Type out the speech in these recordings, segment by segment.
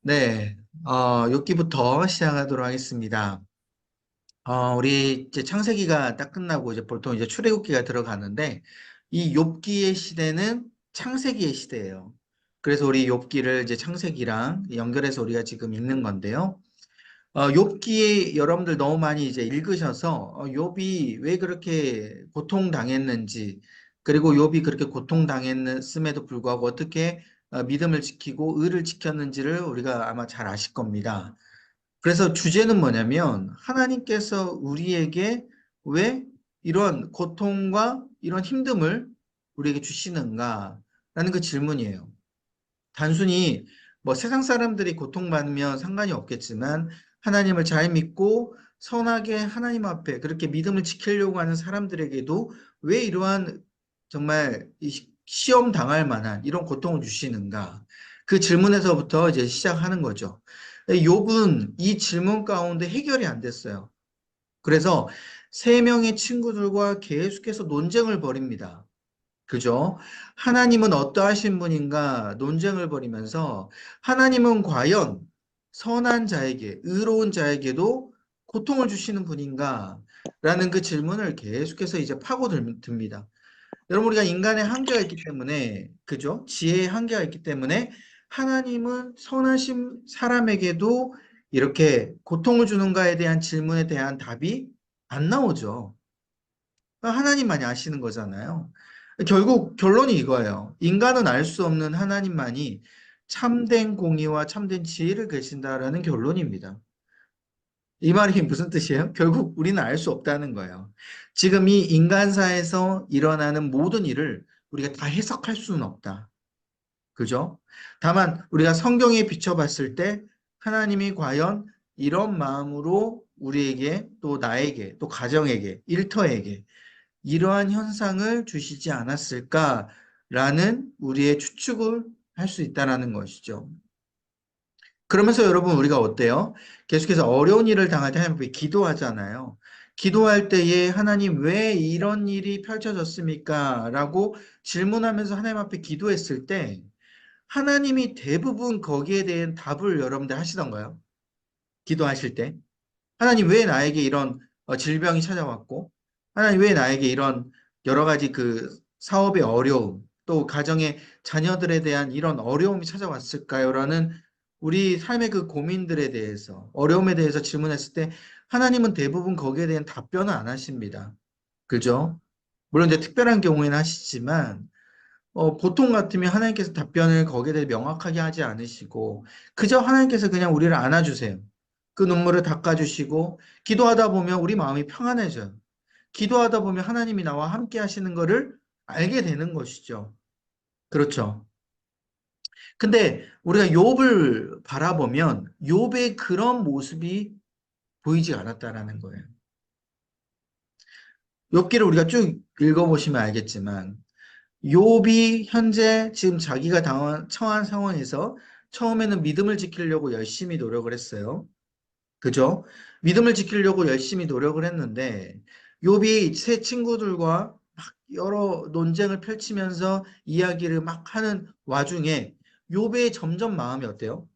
네, 욥기부터 시작하도록 하겠습니다. 우리 이제 창세기가 딱 끝나고 이제 보통 이제 출애굽기가 들어가는데 이 욥기의 시대는 창세기의 시대예요. 그래서 우리 욥기를 이제 창세기랑 연결해서 우리가 지금 읽는 건데요. 욥기 여러분들 너무 많이 이제 읽으셔서 욥이 왜 그렇게 고통당했는지 그리고 욥이 그렇게 고통당했음에도 불구하고 어떻게 믿음을 지키고 의를 지켰는지를 우리가 아마 잘 아실 겁니다. 그래서 주제는 뭐냐면 하나님께서 우리에게 왜 이런 고통과 이런 힘듦을 우리에게 주시는가라는 그 질문이에요. 단순히 뭐 세상 사람들이 고통받으면 상관이 없겠지만 하나님을 잘 믿고 선하게 하나님 앞에 그렇게 믿음을 지키려고 하는 사람들에게도 왜 이러한 정말 시험 당할 만한 이런 고통을 주시는가? 그 질문에서부터 이제 시작하는 거죠. 욥은 이 질문 가운데 해결이 안 됐어요. 그래서 세 명의 친구들과 계속해서 논쟁을 벌입니다. 그죠? 하나님은 어떠하신 분인가 논쟁을 벌이면서 하나님은 과연 선한 자에게, 의로운 자에게도 고통을 주시는 분인가? 라는 그 질문을 계속해서 이제 파고듭니다. 여러분, 우리가 인간의 한계가 있기 때문에, 그죠? 지혜의 한계가 있기 때문에 하나님은 선하신 사람에게도 이렇게 고통을 주는가에 대한 질문에 대한 답이 안 나오죠. 하나님만이 아시는 거잖아요. 결국 결론이 이거예요. 인간은 알 수 없는 하나님만이 참된 공의와 참된 지혜를 계신다라는 결론입니다. 이 말이 무슨 뜻이에요? 결국 우리는 알 수 없다는 거예요. 지금 이 인간사에서 일어나는 모든 일을 우리가 다 해석할 수는 없다. 그죠? 다만 우리가 성경에 비춰봤을 때 하나님이 과연 이런 마음으로 우리에게 또 나에게 또 가정에게 일터에게 이러한 현상을 주시지 않았을까라는 우리의 추측을 할 수 있다는 것이죠. 그러면서 여러분 우리가 어때요? 계속해서 어려운 일을 당할 때 하나님 앞에 기도하잖아요. 기도할 때에 하나님 왜 이런 일이 펼쳐졌습니까? 라고 질문하면서 하나님 앞에 기도했을 때 하나님이 대부분 거기에 대한 답을 여러분들 하시던가요? 기도하실 때. 하나님 왜 나에게 이런 질병이 찾아왔고, 하나님 왜 나에게 이런 여러 가지 그 사업의 어려움, 또 가정의 자녀들에 대한 이런 어려움이 찾아왔을까요? 라는 우리 삶의 그 고민들에 대해서, 어려움에 대해서 질문했을 때 하나님은 대부분 거기에 대한 답변을 안 하십니다. 그죠? 물론 이제 특별한 경우에는 하시지만, 보통 같으면 하나님께서 답변을 거기에 대해 명확하게 하지 않으시고, 그저 하나님께서 그냥 우리를 안아주세요. 그 눈물을 닦아주시고, 기도하다 보면 우리 마음이 평안해져요. 기도하다 보면 하나님이 나와 함께 하시는 것을 알게 되는 것이죠. 그렇죠. 근데 우리가 욥을 바라보면 욥의 그런 모습이 보이지 않았다라는 거예요. 욥기를 우리가 쭉 읽어보시면 알겠지만 욥이 현재 지금 자기가 처한 상황에서 처음에는 믿음을 지키려고 열심히 노력을 했어요. 그죠? 믿음을 지키려고 열심히 노력을 했는데 욥이 새 친구들과 막 여러 논쟁을 펼치면서 이야기를 막 하는 와중에 욥의 점점 마음이 어때요?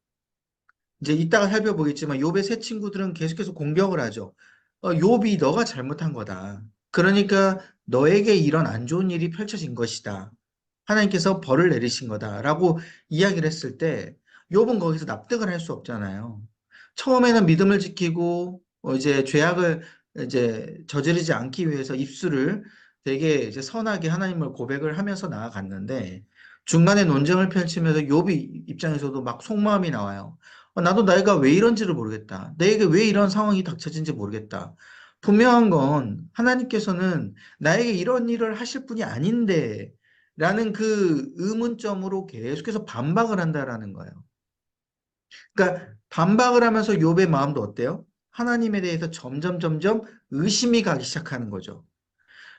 이제 이따가 살펴보겠지만 욥의 새 친구들은 계속해서 공격을 하죠. 욥이 너가 잘못한 거다. 그러니까 너에게 이런 안 좋은 일이 펼쳐진 것이다. 하나님께서 벌을 내리신 거다라고 이야기를 했을 때 욥은 거기서 납득을 할 수 없잖아요. 처음에는 믿음을 지키고 이제 죄악을 이제 저지르지 않기 위해서 입술을 되게 이제 선하게 하나님을 고백을 하면서 나아갔는데 중간에 논쟁을 펼치면서 욥이 입장에서도 막 속마음이 나와요. 나도 내가 왜 이런지를 모르겠다. 내게 왜 이런 상황이 닥쳐진지 모르겠다. 분명한 건 하나님께서는 나에게 이런 일을 하실 분이 아닌데 라는 그 의문점으로 계속해서 반박을 한다라는 거예요. 그러니까 반박을 하면서 욥의 마음도 어때요? 하나님에 대해서 점점 의심이 가기 시작하는 거죠.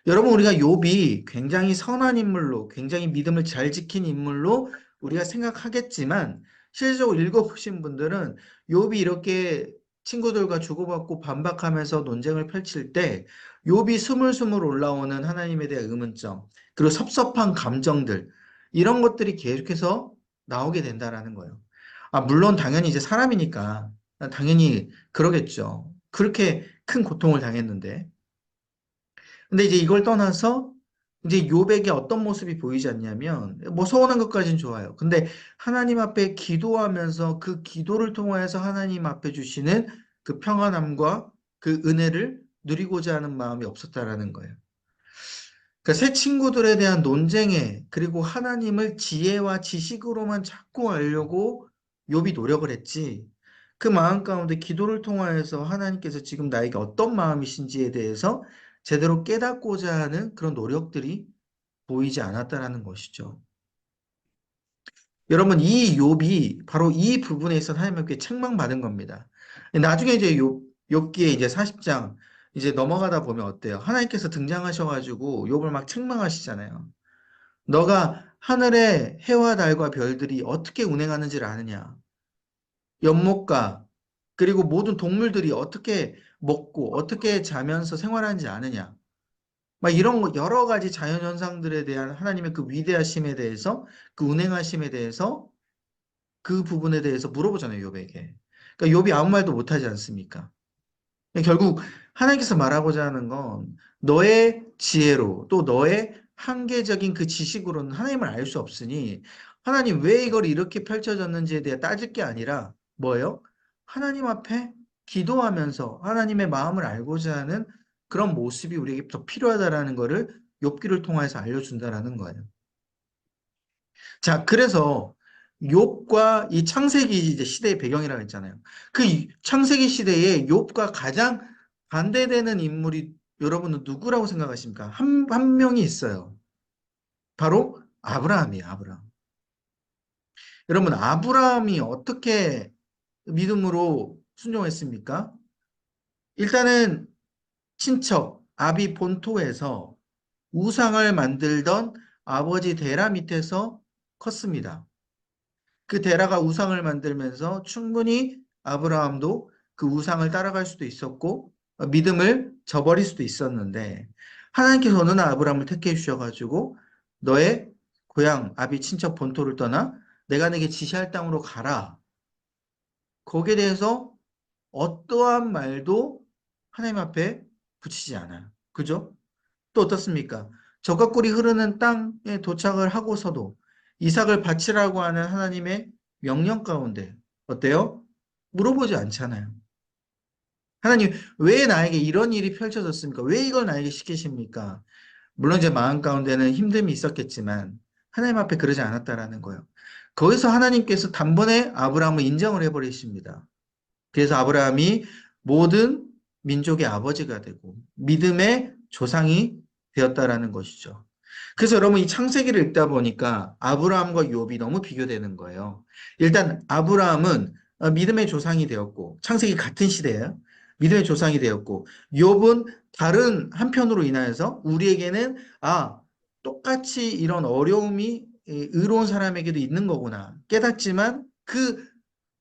여러분 우리가 욥이 굉장히 선한 인물로 굉장히 믿음을 잘 지킨 인물로 우리가 생각하겠지만 실제적으로 읽어보신 분들은 욥이 이렇게 친구들과 주고받고 반박하면서 논쟁을 펼칠 때 욥이 스물스물 올라오는 하나님에 대한 의문점, 그리고 섭섭한 감정들, 이런 것들이 계속해서 나오게 된다라는 거예요. 아, 물론 당연히 이제 사람이니까 당연히 그러겠죠. 그렇게 큰 고통을 당했는데. 근데 이제 이걸 떠나서 이제 욥에게 어떤 모습이 보이지 않냐면 뭐 서운한 것까지는 좋아요. 근데 하나님 앞에 기도하면서 그 기도를 통하여서 하나님 앞에 주시는 그 평안함과 그 은혜를 누리고자 하는 마음이 없었다라는 거예요. 그러니까 새 친구들에 대한 논쟁에 그리고 하나님을 지혜와 지식으로만 자꾸 알려고 욥이 노력을 했지. 그 마음 가운데 기도를 통하여서 하나님께서 지금 나에게 어떤 마음이신지에 대해서 제대로 깨닫고자 하는 그런 노력들이 보이지 않았다라는 것이죠. 여러분, 이 욥이 바로 이 부분에 있어서 하나님께 책망받은 겁니다. 나중에 이제 욥기에 이제 40장 이제 넘어가다 보면 어때요? 하나님께서 등장하셔가지고 욥을 막 책망하시잖아요. 너가 하늘의 해와 달과 별들이 어떻게 운행하는지를 아느냐? 연못과 그리고 모든 동물들이 어떻게 먹고 어떻게 자면서 생활하는지 아느냐? 막 이런 여러 가지 자연 현상들에 대한 하나님의 그 위대하심에 대해서 그 운행하심에 대해서 그 부분에 대해서 물어보잖아요, 욥에게. 그러니까 욥이 아무 말도 못하지 않습니까? 결국 하나님께서 말하고자 하는 건 너의 지혜로 또 너의 한계적인 그 지식으로는 하나님을 알 수 없으니 하나님 왜 이걸 이렇게 펼쳐졌는지에 대해 따질 게 아니라 뭐예요? 하나님 앞에 기도하면서 하나님의 마음을 알고자 하는 그런 모습이 우리에게 더 필요하다라는 것을 욥기를 통해서 알려준다라는 거예요. 자, 그래서 욥과 이 창세기 이제 시대의 배경이라고 했잖아요. 그 창세기 시대에 욥과 가장 반대되는 인물이 여러분은 누구라고 생각하십니까? 한 명이 있어요. 바로 아브라함이에요, 아브라함. 여러분, 아브라함이 어떻게 믿음으로 순종했습니까? 일단은 친척 아비 본토에서 우상을 만들던 아버지 데라 밑에서 컸습니다. 그 데라가 우상을 만들면서 충분히 아브라함도 그 우상을 따라갈 수도 있었고 믿음을 저버릴 수도 있었는데 하나님께서 어느 날 아브라함을 택해 주셔가지고 너의 고향 아비 친척 본토를 떠나 내가 내게 지시할 땅으로 가라. 거기에 대해서 어떠한 말도 하나님 앞에 붙이지 않아요. 그죠? 또 어떻습니까? 적과 꿀이 흐르는 땅에 도착을 하고서도 이삭을 바치라고 하는 하나님의 명령 가운데 어때요? 물어보지 않잖아요. 하나님, 왜 나에게 이런 일이 펼쳐졌습니까? 왜 이걸 나에게 시키십니까? 물론 제 마음 가운데는 힘듦이 있었겠지만 하나님 앞에 그러지 않았다라는 거예요. 거기서 하나님께서 단번에 아브라함을 인정을 해버리십니다. 그래서 아브라함이 모든 민족의 아버지가 되고 믿음의 조상이 되었다라는 것이죠. 그래서 여러분 이 창세기를 읽다 보니까 아브라함과 욥이 너무 비교되는 거예요. 일단 아브라함은 믿음의 조상이 되었고 창세기 같은 시대예요. 믿음의 조상이 되었고 욥은 다른 한편으로 인하여서 우리에게는 똑같이 이런 어려움이 의로운 사람에게도 있는 거구나 깨닫지만 그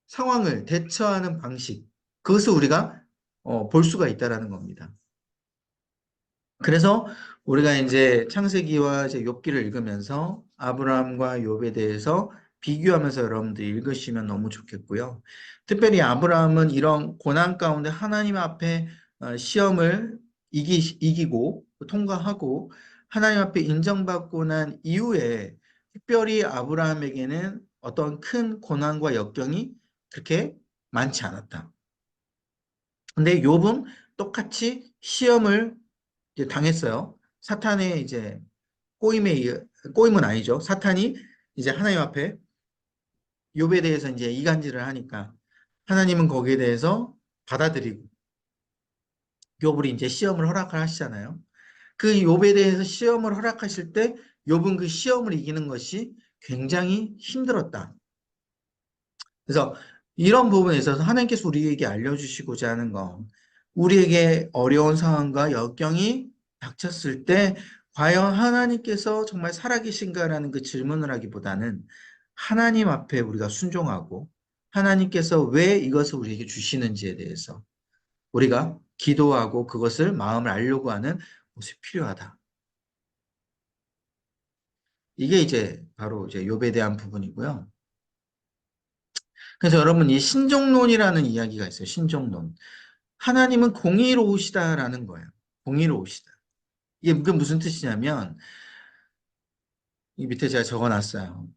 상황을 대처하는 방식, 그것을 우리가 볼 수가 있다라는 겁니다. 그래서 우리가 이제 창세기와 이제 욥기를 읽으면서 아브라함과 욥에 대해서 비교하면서 여러분들이 읽으시면 너무 좋겠고요. 특별히 아브라함은 이런 고난 가운데 하나님 앞에 시험을 이기고 통과하고 하나님 앞에 인정받고 난 이후에 특별히 아브라함에게는 어떤 큰 고난과 역경이 그렇게 많지 않았다. 근데 욥은 똑같이 시험을 이제 당했어요. 사탄의 이제 꼬임은 아니죠. 사탄이 이제 하나님 앞에 욥에 대해서 이제 이간질을 하니까 하나님은 거기에 대해서 받아들이고 욥을 이제 시험을 허락을 하시잖아요. 그 욥에 대해서 시험을 허락하실 때 욥은 그 시험을 이기는 것이 굉장히 힘들었다. 그래서 이런 부분에 있어서 하나님께서 우리에게 알려주시고자 하는 건 우리에게 어려운 상황과 역경이 닥쳤을 때 과연 하나님께서 정말 살아계신가라는 그 질문을 하기보다는 하나님 앞에 우리가 순종하고 하나님께서 왜 이것을 우리에게 주시는지에 대해서 우리가 기도하고 그것을 마음을 알려고 하는 것이 필요하다. 이게 이제 바로 이제 욥에 대한 부분이고요. 그래서 여러분 이 신정론이라는 이야기가 있어요. 신정론. 하나님은 공의로우시다라는 거예요. 공의로우시다. 이게 무슨 뜻이냐면 이 밑에 제가 적어놨어요.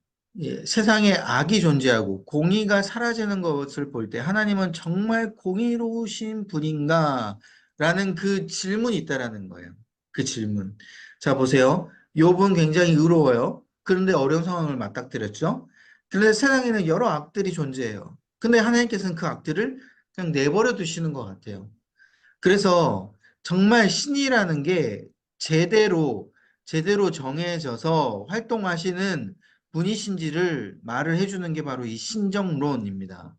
예, 세상에 악이 존재하고 공의가 사라지는 것을 볼 때 하나님은 정말 공의로우신 분인가? 라는 그 질문이 있다라는 거예요. 그 질문. 자, 보세요. 욥은 굉장히 의로워요. 그런데 어려운 상황을 맞닥뜨렸죠. 그런데 세상에는 여러 악들이 존재해요. 근데 하나님께서는 그 악들을 그냥 내버려 두시는 것 같아요. 그래서 정말 신이라는 게 제대로, 제대로 정해져서 활동하시는 분이신지를 말을 해주는 게 바로 이 신정론입니다.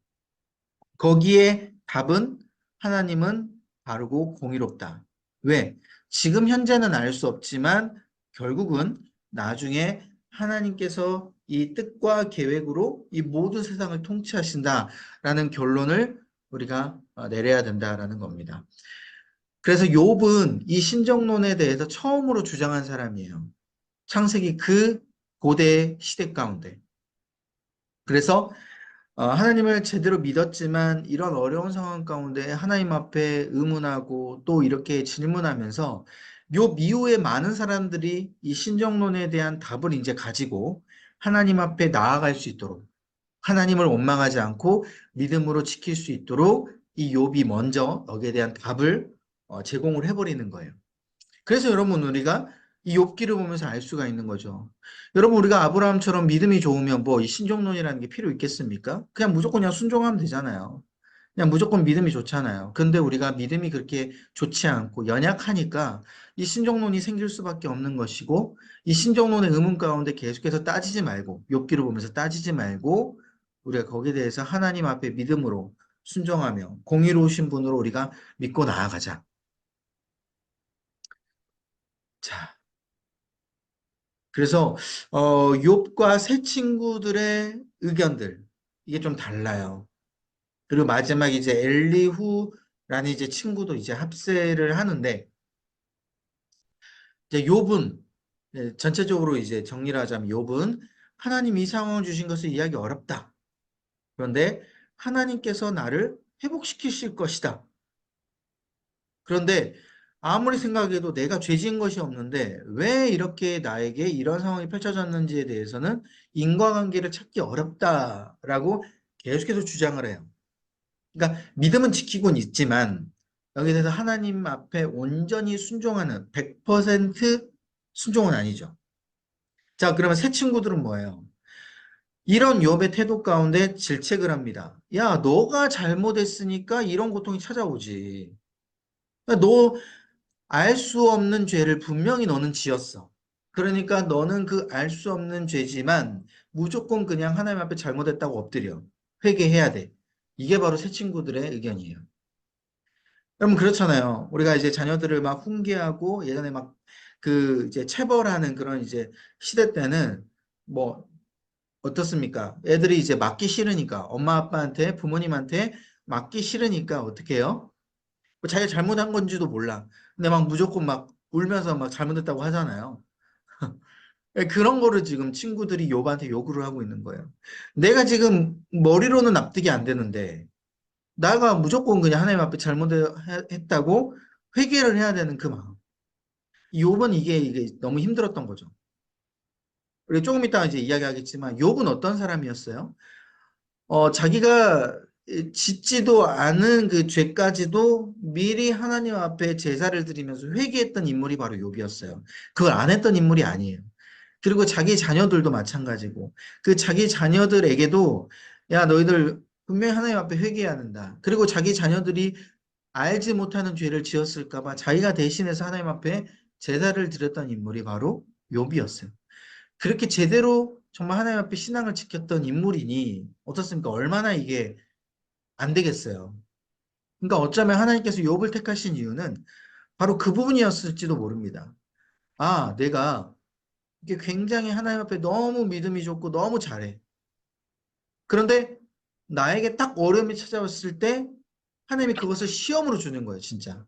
거기에 답은 하나님은 바르고 공의롭다. 왜? 지금 현재는 알 수 없지만 결국은 나중에 하나님께서 이 뜻과 계획으로 이 모든 세상을 통치하신다라는 결론을 우리가 내려야 된다라는 겁니다. 그래서 욥은 이 신정론에 대해서 처음으로 주장한 사람이에요. 창세기 그 고대 시대 가운데. 그래서 하나님을 제대로 믿었지만 이런 어려운 상황 가운데 하나님 앞에 의문하고 또 이렇게 질문하면서 요 이후에 많은 사람들이 이 신정론에 대한 답을 이제 가지고 하나님 앞에 나아갈 수 있도록 하나님을 원망하지 않고 믿음으로 지킬 수 있도록 이 욥이 먼저 여기에 대한 답을 제공을 해버리는 거예요. 그래서 여러분 우리가 이 욥기를 보면서 알 수가 있는 거죠. 여러분 우리가 아브라함처럼 믿음이 좋으면 뭐 이 신정론이라는 게 필요 있겠습니까? 그냥 무조건 그냥 순종하면 되잖아요. 그냥 무조건 믿음이 좋잖아요. 근데 우리가 믿음이 그렇게 좋지 않고 연약하니까 이 신정론이 생길 수밖에 없는 것이고 이 신정론의 의문 가운데 계속해서 따지지 말고 욥기를 보면서 따지지 말고 우리가 거기에 대해서 하나님 앞에 믿음으로 순종하며 공의로우신 분으로 우리가 믿고 나아가자. 자, 그래서 욥과 세 친구들의 의견들 이게 좀 달라요. 그리고 마지막 이제 엘리후라는 이제 친구도 이제 합세를 하는데 이제 욥은 전체적으로 이제 정리를 하자면 욥은 하나님 이 상황을 주신 것을 이해하기 어렵다. 그런데 하나님께서 나를 회복시키실 것이다. 그런데 아무리 생각해도 내가 죄 지은 것이 없는데 왜 이렇게 나에게 이런 상황이 펼쳐졌는지에 대해서는 인과관계를 찾기 어렵다라고 계속해서 주장을 해요. 그러니까 믿음은 지키곤 있지만 여기에 대해서 하나님 앞에 온전히 순종하는 100% 순종은 아니죠. 자, 그러면 새 친구들은 뭐예요? 이런 욥의 태도 가운데 질책을 합니다. 야, 너가 잘못했으니까 이런 고통이 찾아오지. 너 알 수 없는 죄를 분명히 너는 지었어. 그러니까 너는 그 알 수 없는 죄지만 무조건 그냥 하나님 앞에 잘못했다고 엎드려. 회개해야 돼. 이게 바로 새 친구들의 의견이에요. 여러분 그렇잖아요. 우리가 이제 자녀들을 막 훈계하고 예전에 막 그 이제 체벌하는 그런 이제 시대 때는 뭐 어떻습니까? 애들이 이제 맞기 싫으니까 엄마 아빠한테 부모님한테 맞기 싫으니까 어떻게 해요? 뭐 자기가 잘못한 건지도 몰라. 근데 막 무조건 막 울면서 막 잘못했다고 하잖아요. 그런 거를 지금 친구들이 욥한테 요구를 하고 있는 거예요. 내가 지금 머리로는 납득이 안 되는데 내가 무조건 그냥 하나님 앞에 잘못했다고 회개를 해야 되는 그 마음. 욥은 이게 너무 힘들었던 거죠. 우리 조금 이따 이제 이야기하겠지만 욥은 어떤 사람이었어요? 자기가 짓지도 않은 그 죄까지도 미리 하나님 앞에 제사를 드리면서 회개했던 인물이 바로 욥이었어요. 그걸 안 했던 인물이 아니에요. 그리고 자기 자녀들도 마찬가지고 그 자기 자녀들에게도 야 너희들 분명히 하나님 앞에 회개해야 한다. 그리고 자기 자녀들이 알지 못하는 죄를 지었을까 봐 자기가 대신해서 하나님 앞에 제사를 드렸던 인물이 바로 욥이었어요. 그렇게 제대로 정말 하나님 앞에 신앙을 지켰던 인물이니 어떻습니까? 얼마나 이게 안 되겠어요. 그러니까 어쩌면 하나님께서 욥을 택하신 이유는 바로 그 부분이었을지도 모릅니다. 아, 내가 이게 굉장히 하나님 앞에 너무 믿음이 좋고 너무 잘해. 그런데 나에게 딱 어려움이 찾아왔을 때 하나님이 그것을 시험으로 주는 거예요, 진짜.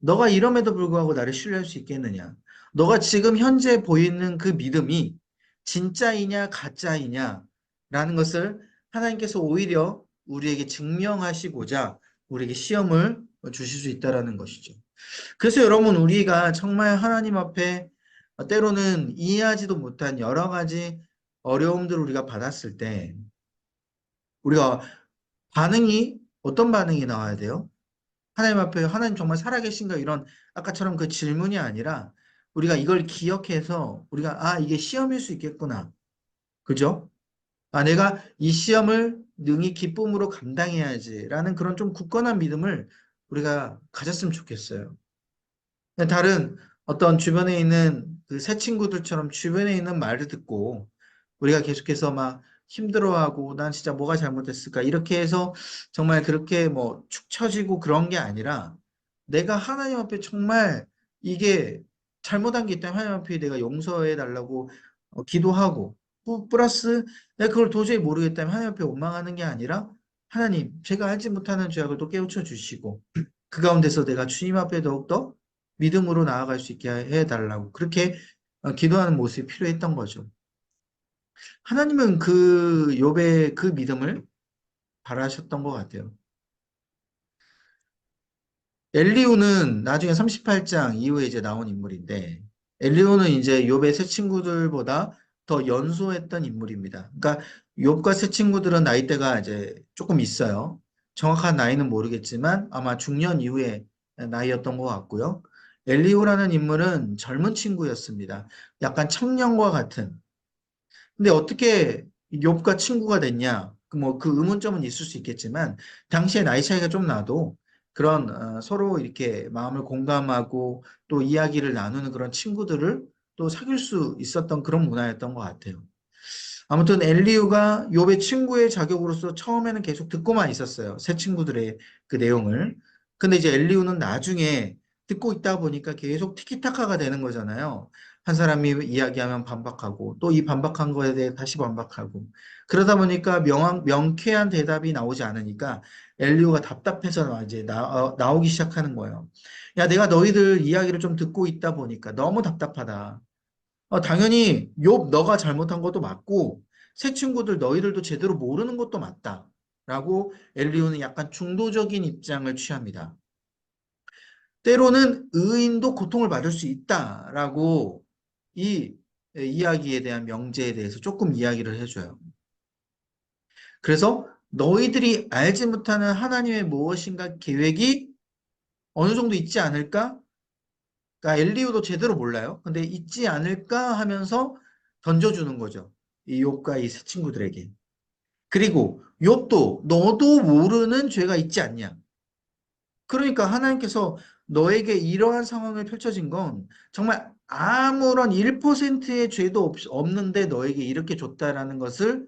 너가 이럼에도 불구하고 나를 신뢰할 수 있겠느냐? 너가 지금 현재 보이는 그 믿음이 진짜이냐 가짜이냐 라는 것을 하나님께서 오히려 우리에게 증명하시고자 우리에게 시험을 주실 수 있다라는 것이죠. 그래서 여러분, 우리가 정말 하나님 앞에 때로는 이해하지도 못한 여러 가지 어려움들을 우리가 받았을 때 우리가 어떤 반응이 나와야 돼요? 하나님 앞에 하나님 정말 살아계신가, 이런 아까처럼 그 질문이 아니라 우리가 이걸 기억해서 우리가 이게 시험일 수 있겠구나. 그죠? 내가 이 시험을 능히 기쁨으로 감당해야지라는 그런 좀 굳건한 믿음을 우리가 가졌으면 좋겠어요. 다른 어떤 주변에 있는 그 새 친구들처럼 주변에 있는 말을 듣고 우리가 계속해서 막 힘들어하고 난 진짜 뭐가 잘못됐을까 이렇게 해서 정말 그렇게 뭐 축 처지고 그런 게 아니라 내가 하나님 앞에 정말 이게 잘못한 게 있다면 하나님 앞에 내가 용서해 달라고 기도하고 플러스 내가 그걸 도저히 모르겠다면 하나님 앞에 원망하는 게 아니라 하나님, 제가 알지 못하는 죄악을 또 깨우쳐 주시고 그 가운데서 내가 주님 앞에 더욱더 믿음으로 나아갈 수 있게 해달라고 그렇게 기도하는 모습이 필요했던 거죠. 하나님은 그 욥의 그 믿음을 바라셨던 것 같아요. 엘리후는 나중에 38장 이후에 이제 나온 인물인데 엘리후는 이제 욥의 세 친구들보다 더 연소했던 인물입니다. 그러니까 욥과 세 친구들은 나이대가 이제 조금 있어요. 정확한 나이는 모르겠지만 아마 중년 이후의 나이였던 것 같고요. 엘리후라는 인물은 젊은 친구였습니다. 약간 청년과 같은. 근데 어떻게 욥과 친구가 됐냐? 그 의문점은 있을 수 있겠지만 당시에 나이 차이가 좀 나도 그런 서로 이렇게 마음을 공감하고 또 이야기를 나누는 그런 친구들을 또 사귈 수 있었던 그런 문화였던 것 같아요. 아무튼 엘리후가 욥의 친구의 자격으로서 처음에는 계속 듣고만 있었어요. 새 친구들의 그 내용을. 근데 이제 엘리후는 나중에 듣고 있다 보니까 계속 티키타카가 되는 거잖아요. 한 사람이 이야기하면 반박하고 또 이 반박한 거에 대해 다시 반박하고 그러다 보니까 명쾌한 대답이 나오지 않으니까 엘리후가 답답해서 이제 나오기 시작하는 거예요. 야, 내가 너희들 이야기를 좀 듣고 있다 보니까 너무 답답하다. 당연히 욥 너가 잘못한 것도 맞고 새 친구들 너희들도 제대로 모르는 것도 맞다. 라고 엘리후는 약간 중도적인 입장을 취합니다. 때로는 의인도 고통을 받을 수 있다라고 이 이야기에 대한 명제에 대해서 조금 이야기를 해줘요. 그래서 너희들이 알지 못하는 하나님의 무엇인가 계획이 어느 정도 있지 않을까? 그러니까 엘리후도 제대로 몰라요. 근데 있지 않을까 하면서 던져주는 거죠. 이 욥과 이 세 친구들에게. 그리고 욥도 너도 모르는 죄가 있지 않냐. 그러니까 하나님께서 너에게 이러한 상황을 펼쳐진 건 정말 아무런 1%의 죄도 없는데 너에게 이렇게 줬다라는 것을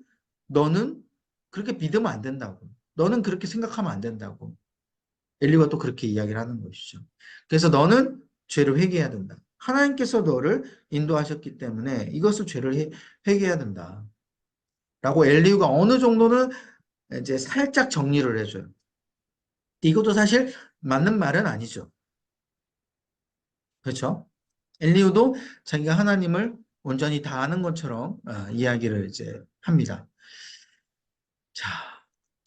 너는 그렇게 믿으면 안 된다고. 너는 그렇게 생각하면 안 된다고. 엘리가 또 그렇게 이야기를 하는 것이죠. 그래서 너는 죄를 회개해야 된다. 하나님께서 너를 인도하셨기 때문에 이것을 회개해야 된다. 라고 엘리후가 어느 정도는 이제 살짝 정리를 해줘요. 이것도 사실 맞는 말은 아니죠. 그렇죠? 엘리후도 자기가 하나님을 온전히 다 아는 것처럼 이야기를 이제 합니다. 자,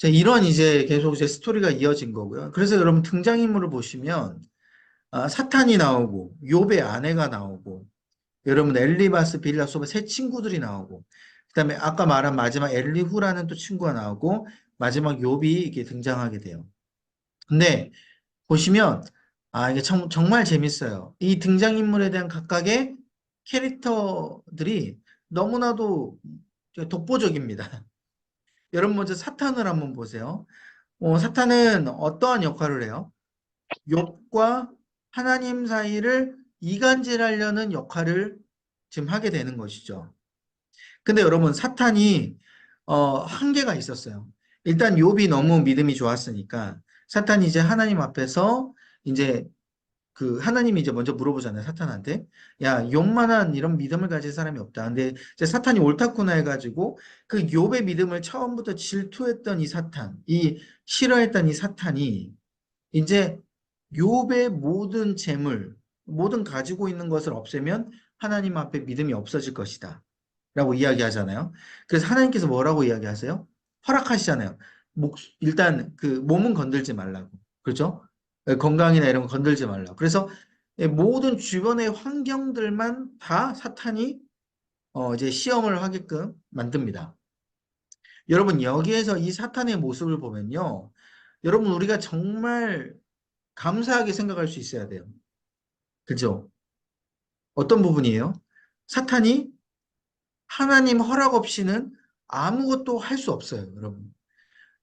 이런 이제 계속 이제 스토리가 이어진 거고요. 그래서 여러분 등장인물을 보시면 사탄이 나오고 욥의 아내가 나오고 여러분 엘리바스 빌라소의 세 친구들이 나오고 그다음에 아까 말한 마지막 엘리후라는 또 친구가 나오고 마지막 욥이 이게 등장하게 돼요. 근데 보시면 이게 정말 재밌어요. 이 등장인물에 대한 각각의 캐릭터들이 너무나도 독보적입니다. 여러분 먼저 사탄을 한번 보세요. 사탄은 어떠한 역할을 해요? 욥과 하나님 사이를 이간질하려는 역할을 지금 하게 되는 것이죠. 근데 여러분 사탄이 한계가 있었어요. 일단 욥이 너무 믿음이 좋았으니까 사탄이 이제 하나님 앞에서 이제 그 하나님이 이제 먼저 물어보잖아요, 사탄한테. 야, 욥만한 이런 믿음을 가진 사람이 없다. 근데 이제 사탄이 옳다구나 해가지고 그 욥의 믿음을 처음부터 질투했던 이 사탄, 이 싫어했던 이 사탄이 이제 욥의 모든 재물, 모든 가지고 있는 것을 없애면 하나님 앞에 믿음이 없어질 것이다. 라고 이야기하잖아요. 그래서 하나님께서 뭐라고 이야기하세요? 허락하시잖아요. 일단 그 몸은 건들지 말라고. 그렇죠? 건강이나 이런 거 건들지 말라고. 그래서 모든 주변의 환경들만 다 사탄이 이제 시험을 하게끔 만듭니다. 여러분, 여기에서 이 사탄의 모습을 보면요. 여러분, 우리가 정말 감사하게 생각할 수 있어야 돼요. 그죠? 어떤 부분이에요? 사탄이 하나님 허락 없이는 아무것도 할 수 없어요, 여러분.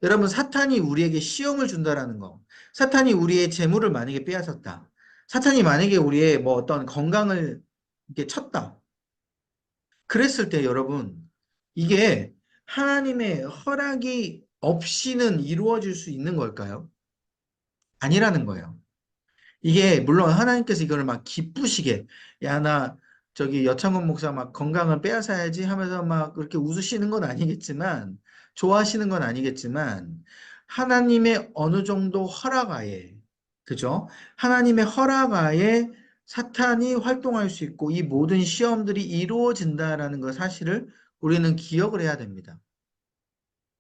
여러분, 사탄이 우리에게 시험을 준다라는 거. 사탄이 우리의 재물을 만약에 빼앗았다. 사탄이 만약에 우리의 뭐 어떤 건강을 이렇게 쳤다. 그랬을 때 여러분, 이게 하나님의 허락이 없이는 이루어질 수 있는 걸까요? 아니라는 거예요. 이게 물론 하나님께서 이거를 막 기쁘시게 야 나 저기 여창훈 목사 막 건강을 빼앗아야지 하면서 막 그렇게 웃으시는 건 아니겠지만 좋아하시는 건 아니겠지만 하나님의 어느 정도 허락하에 그죠? 하나님의 허락하에 사탄이 활동할 수 있고 이 모든 시험들이 이루어진다라는 그 사실을 우리는 기억을 해야 됩니다.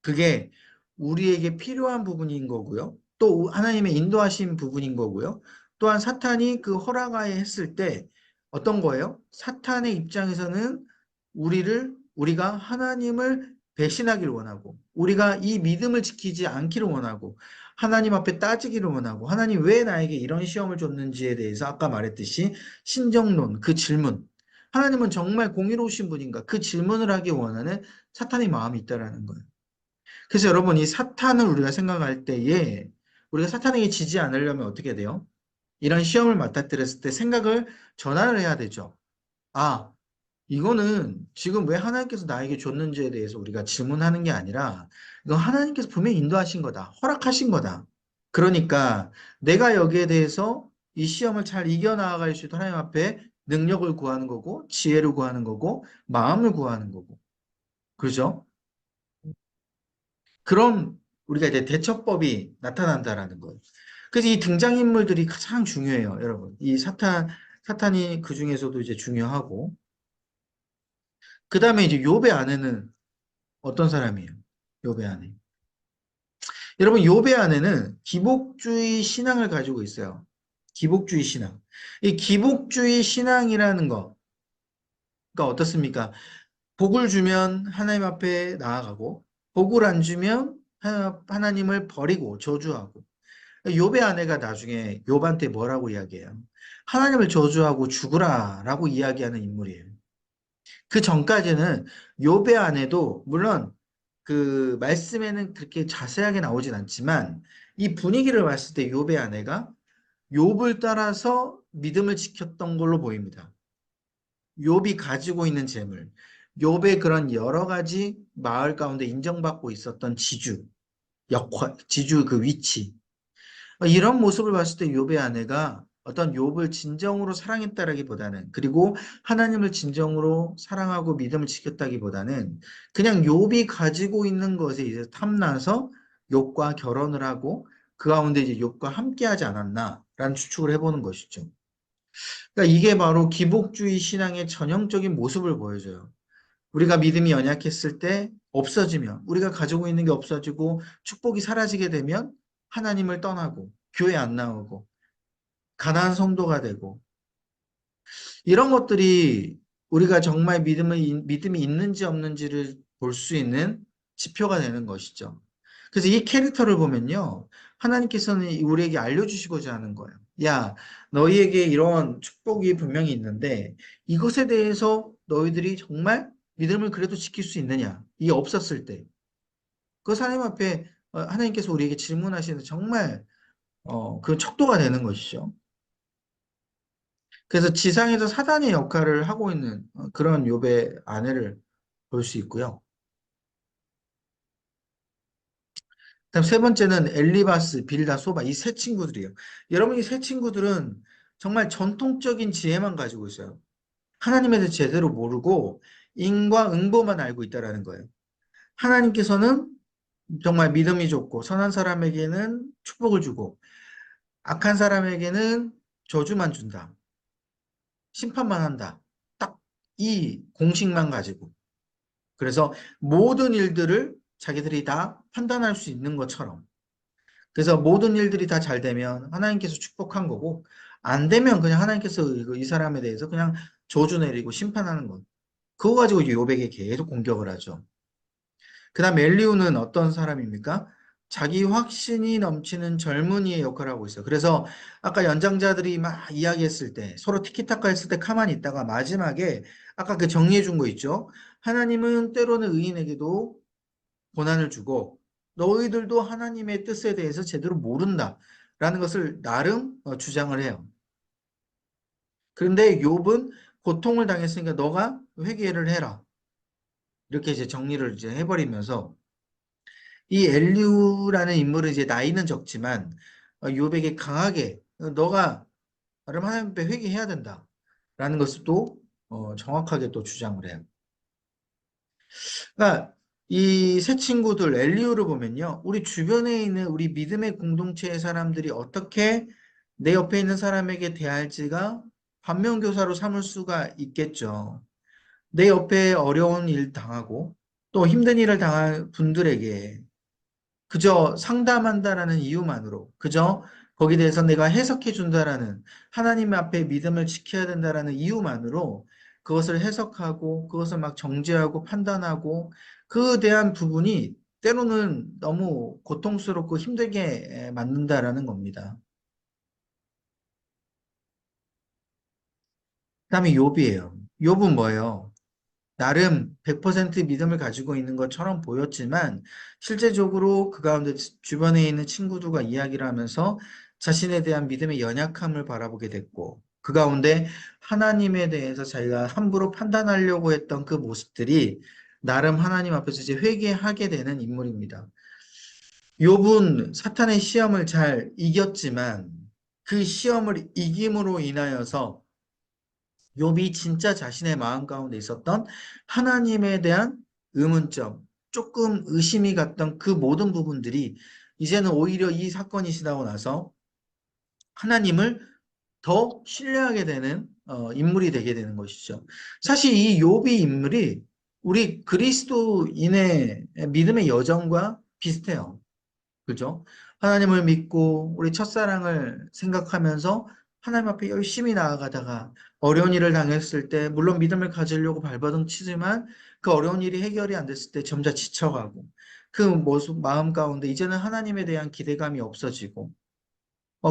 그게 우리에게 필요한 부분인 거고요. 또 하나님의 인도하신 부분인 거고요. 또한 사탄이 그 허락하에 했을 때 어떤 거예요? 사탄의 입장에서는 우리가 하나님을 배신하기를 원하고, 우리가 이 믿음을 지키지 않기를 원하고, 하나님 앞에 따지기를 원하고, 하나님 왜 나에게 이런 시험을 줬는지에 대해서 아까 말했듯이 신정론, 그 질문, 하나님은 정말 공의로우신 분인가? 그 질문을 하기 원하는 사탄의 마음이 있다라는 거예요. 그래서 여러분, 이 사탄을 우리가 생각할 때에 우리가 사탄에게 지지 않으려면 어떻게 돼요? 이런 시험을 맞닥뜨렸을 때 생각을 전환을 해야 되죠. 아, 이거는 지금 왜 하나님께서 나에게 줬는지에 대해서 우리가 질문하는 게 아니라 이건 하나님께서 분명히 인도하신 거다. 허락하신 거다. 그러니까 내가 여기에 대해서 이 시험을 잘 이겨나갈 수 있도록 하나님 앞에 능력을 구하는 거고 지혜를 구하는 거고 마음을 구하는 거고. 그렇죠? 그런 우리가 이제 대처법이 나타난다라는 거예요. 그래서 이 등장인물들이 가장 중요해요, 여러분. 사탄이 그 중에서도 이제 중요하고. 그 다음에 이제 욥의 아내는 어떤 사람이에요? 욥의 아내. 여러분, 욥의 아내는 기복주의 신앙을 가지고 있어요. 기복주의 신앙. 이 기복주의 신앙이라는 거가 어떻습니까? 복을 주면 하나님 앞에 나아가고, 복을 안 주면 하나님을 버리고 저주하고, 욥의 아내가 나중에 욥한테 뭐라고 이야기해요? 하나님을 저주하고 죽으라라고 이야기하는 인물이에요. 그 전까지는 욥의 아내도 물론 그 말씀에는 그렇게 자세하게 나오진 않지만 이 분위기를 봤을 때 욥의 아내가 욥을 따라서 믿음을 지켰던 걸로 보입니다. 욥이 가지고 있는 재물, 욥의 그런 여러 가지 마을 가운데 인정받고 있었던 지주 그 위치, 이런 모습을 봤을 때 욥의 아내가 어떤 욥을 진정으로 사랑했다라기보다는 그리고 하나님을 진정으로 사랑하고 믿음을 지켰다기보다는 그냥 욥이 가지고 있는 것에 이제 탐나서 욥과 결혼을 하고 그 가운데 이제 욥과 함께하지 않았나라는 추측을 해보는 것이죠. 그러니까 이게 바로 기복주의 신앙의 전형적인 모습을 보여줘요. 우리가 믿음이 연약했을 때 없어지면 우리가 가지고 있는 게 없어지고 축복이 사라지게 되면 하나님을 떠나고 교회 안 나오고 가난한 성도가 되고 이런 것들이 우리가 정말 믿음이 있는지 없는지를 볼 수 있는 지표가 되는 것이죠. 그래서 이 캐릭터를 보면요. 하나님께서는 우리에게 알려주시고자 하는 거예요. 야, 너희에게 이런 축복이 분명히 있는데 이것에 대해서 너희들이 정말 믿음을 그래도 지킬 수 있느냐? 이게 없었을 때. 그 하나님 앞에 하나님께서 우리에게 질문하시는 정말 그 척도가 되는 것이죠. 그래서 지상에서 사단의 역할을 하고 있는 그런 욥의 아내를 볼 수 있고요. 그다음 세 번째는 엘리바스, 빌다, 소바 이 세 친구들이에요. 여러분 이 세 친구들은 정말 전통적인 지혜만 가지고 있어요. 하나님에 대해 제대로 모르고 인과응보만 알고 있다라는 거예요. 하나님께서는 정말 믿음이 좋고 선한 사람에게는 축복을 주고 악한 사람에게는 저주만 준다. 심판만 한다. 딱 이 공식만 가지고. 그래서 모든 일들을 자기들이 다 판단할 수 있는 것처럼. 그래서 모든 일들이 다 잘 되면 하나님께서 축복한 거고, 안 되면 그냥 하나님께서 이 사람에 대해서 그냥 저주 내리고 심판하는 것. 그거 가지고 요백에 계속 공격을 하죠. 그 다음 엘리후는 어떤 사람입니까? 자기 확신이 넘치는 젊은이의 역할을 하고 있어요. 그래서 아까 연장자들이 막 이야기했을 때 서로 티키타카 했을 때 가만히 있다가 마지막에 아까 그 정리해 준 거 있죠? 하나님은 때로는 의인에게도 고난을 주고 너희들도 하나님의 뜻에 대해서 제대로 모른다 라는 것을 나름 주장을 해요. 그런데 욥은 고통을 당했으니까 너가 회개를 해라. 이렇게 이제 정리를 이제 해버리면서 이 엘리후라는 인물은 이제 나이는 적지만 욥에게 강하게 너가 나름 하나님 앞에 회개해야 된다라는 것을 또 정확하게 또 주장을 해요. 그러니까 이 세 친구들 엘리후를 보면요, 우리 주변에 있는 우리 믿음의 공동체의 사람들이 어떻게 내 옆에 있는 사람에게 대할지가 반면교사로 삼을 수가 있겠죠. 내 옆에 어려운 일 당하고 또 힘든 일을 당할 분들에게 그저 상담한다라는 이유만으로, 그저 거기에 대해서 내가 해석해 준다라는 하나님 앞에 믿음을 지켜야 된다라는 이유만으로 그것을 해석하고 그것을 막 정죄하고 판단하고 그에 대한 부분이 때로는 너무 고통스럽고 힘들게 만든다라는 겁니다. 그다음에 욥이에요. 욥은 뭐예요? 나름 100% 믿음을 가지고 있는 것처럼 보였지만 실제적으로 그 가운데 주변에 있는 친구들과 이야기를 하면서 자신에 대한 믿음의 연약함을 바라보게 됐고 그 가운데 하나님에 대해서 자기가 함부로 판단하려고 했던 그 모습들이 나름 하나님 앞에서 이제 회개하게 되는 인물입니다. 욥은 사탄의 시험을 잘 이겼지만 그 시험을 이김으로 인하여서 욥이 진짜 자신의 마음 가운데 있었던 하나님에 대한 의문점, 조금 의심이 갔던 그 모든 부분들이 이제는 오히려 이 사건이 지나고 나서 하나님을 더 신뢰하게 되는 인물이 되게 되는 것이죠. 사실 이 욥이 인물이 우리 그리스도인의 믿음의 여정과 비슷해요. 그죠? 하나님을 믿고 우리 첫사랑을 생각하면서 하나님 앞에 열심히 나아가다가 어려운 일을 당했을 때 물론 믿음을 가지려고 발버둥 치지만 그 어려운 일이 해결이 안 됐을 때 점차 지쳐가고 그 모습 마음 가운데 이제는 하나님에 대한 기대감이 없어지고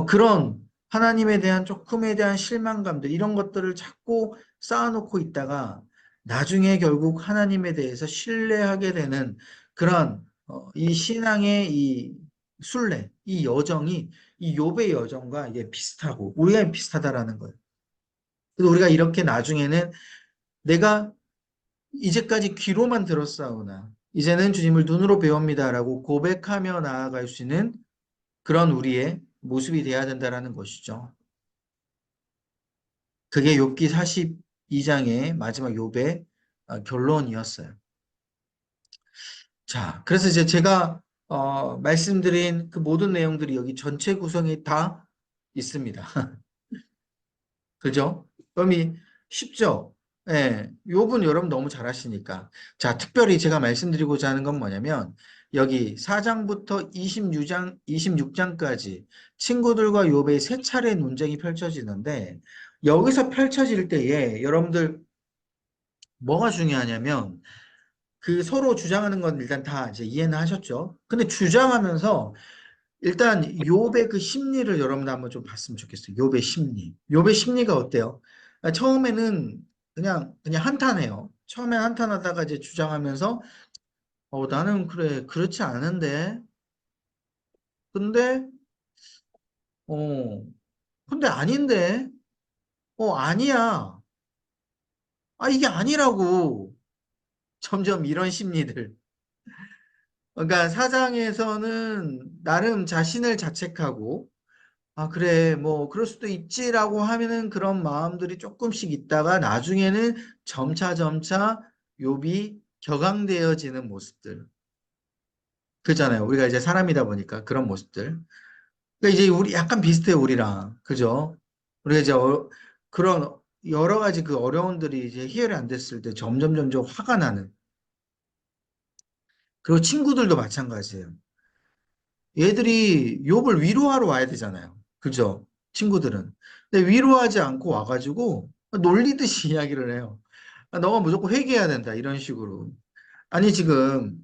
그런 하나님에 대한 조금에 대한 실망감들 이런 것들을 자꾸 쌓아놓고 있다가 나중에 결국 하나님에 대해서 신뢰하게 되는 그런 이 신앙의 이 순례, 이 여정이 이 욥의 여정과 이게 비슷하고 우리가 비슷하다라는 거예요. 그래서 우리가 이렇게 나중에는 내가 이제까지 귀로만 들었사오나 이제는 주님을 눈으로 배웁니다라고 고백하며 나아갈 수 있는 그런 우리의 모습이 돼야 된다라는 것이죠. 그게 욥기 42장의 마지막 욥의 결론이었어요. 자, 그래서 이제 제가 말씀드린 그 모든 내용들이 여기 전체 구성에 다 있습니다. 그죠? 그럼이 쉽죠? 예, 욥은 여러분 너무 잘하시니까. 자, 특별히 제가 말씀드리고자 하는 건 뭐냐면 여기 4장부터 26장까지 친구들과 욥의 세 차례 논쟁이 펼쳐지는데 여기서 펼쳐질 때에 여러분들 뭐가 중요하냐면 그 서로 주장하는 건 일단 다 이제 이해는 하셨죠? 근데 주장하면서 일단 욥의 그 심리를 여러분 한번 좀 봤으면 좋겠어요. 욥의 심리. 욥의 심리가 어때요? 처음에는 그냥 한탄해요. 처음에 한탄하다가 이제 주장하면서 나는 그래 그렇지 않은데 근데 어 근데 아닌데 아니야. 아 이게 아니라고. 점점 이런 심리들. 그러니까 사장에서는 나름 자신을 자책하고 아, 그래, 뭐, 그럴 수도 있지라고 하면은 그런 마음들이 조금씩 있다가 나중에는 점차 점차 욥이 격앙되어지는 모습들. 그잖아요. 우리가 이제 사람이다 보니까 그런 모습들. 그러니까 이제 우리 약간 비슷해요, 우리랑. 그죠? 우리가 이제 그런 여러 가지 그 어려움들이 이제 해결이 안 됐을 때 점점 점점 화가 나는. 그리고 친구들도 마찬가지예요. 얘들이 욥을 위로하러 와야 되잖아요. 그죠? 친구들은. 근데 위로하지 않고 와가지고 놀리듯이 이야기를 해요. 아, 너가 무조건 회개해야 된다. 이런 식으로. 아니, 지금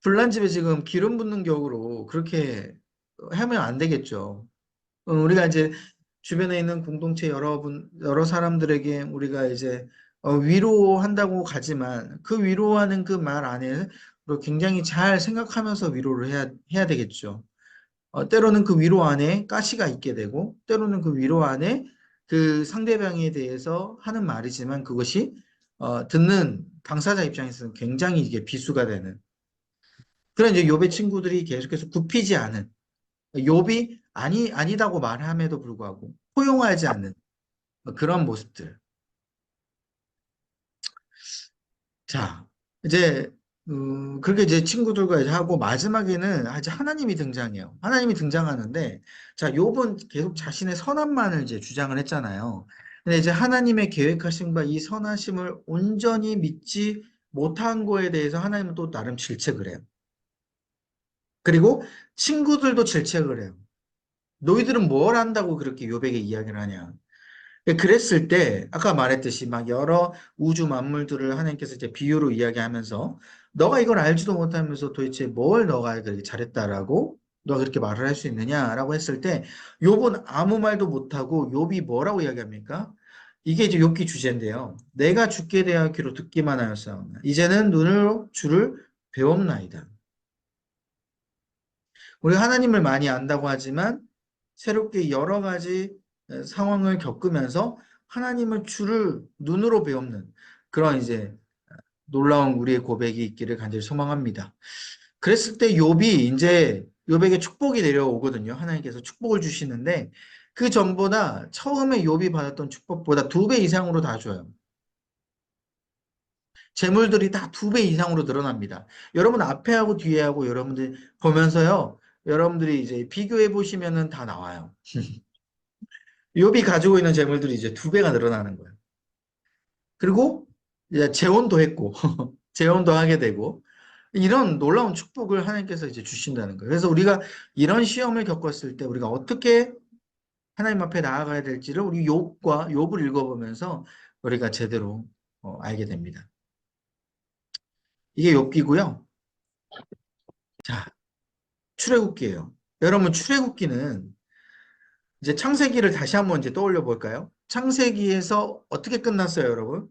불난 집에 지금 기름 붓는 격으로 그렇게 하면 안 되겠죠. 우리가 이제 주변에 있는 공동체 여러 사람들에게 우리가 이제 위로한다고 가지만 그 위로하는 그 말 안에 굉장히 잘 생각하면서 위로를 해야 되겠죠. 때로는 그 위로 안에 가시가 있게 되고, 때로는 그 위로 안에 그 상대방에 대해서 하는 말이지만 그것이 듣는 당사자 입장에서는 굉장히 이게 비수가 되는 그런 이제 욥의 친구들이 계속해서 굽히지 않은 욥이 아니다고 말함에도 불구하고 포용하지 않는 그런 모습들. 자, 이제 그렇게 이제 친구들과 이제 하고 마지막에는 이제 하나님이 등장해요. 하나님이 등장하는데 자, 욥은 계속 자신의 선함만을 이제 주장을 했잖아요. 근데 이제 하나님의 계획하심과 이 선하심을 온전히 믿지 못한 거에 대해서 하나님은 또 나름 질책을 해요. 그리고 친구들도 질책을 해요. 너희들은 뭘 안다고 그렇게 욥에게 이야기를 하냐. 그랬을 때 아까 말했듯이 막 여러 우주 만물들을 하나님께서 이제 비유로 이야기하면서 너가 이걸 알지도 못하면서 도대체 뭘 너가 그렇게 잘했다라고 너가 그렇게 말을 할 수 있느냐라고 했을 때 욥은 아무 말도 못하고 욥이 뭐라고 이야기합니까? 이게 이제 욥기 주제인데요. 내가 주께 대하여 귀로 듣기만 하였사오나 이제는 눈으로 주를 배웠나이다. 우리 하나님을 많이 안다고 하지만 새롭게 여러 가지 상황을 겪으면서 하나님을 주를 눈으로 배우는 그런 이제 놀라운 우리의 고백이 있기를 간절히 소망합니다. 그랬을 때 욥이 이제 욥에게 축복이 내려오거든요. 하나님께서 축복을 주시는데 그 전보다 처음에 욥이 받았던 축복보다 2배 이상으로 다 줘요. 재물들이 다 2배 이상으로 늘어납니다. 여러분 앞에하고 뒤에하고 여러분들 보면서요. 여러분들이 이제 비교해 보시면은 다 나와요. 욥이 가지고 있는 재물들이 이제 2배가 늘어나는 거예요. 그리고 이제 재혼도 했고 재혼도 하게 되고 이런 놀라운 축복을 하나님께서 이제 주신다는 거예요. 그래서 우리가 이런 시험을 겪었을 때 우리가 어떻게 하나님 앞에 나아가야 될지를 우리 욥을 읽어보면서 우리가 제대로 알게 됩니다. 이게 욥기고요. 자, 출애굽기예요. 여러분 출애굽기는 이제 창세기를 다시 한번 이제 떠올려 볼까요? 창세기에서 어떻게 끝났어요, 여러분?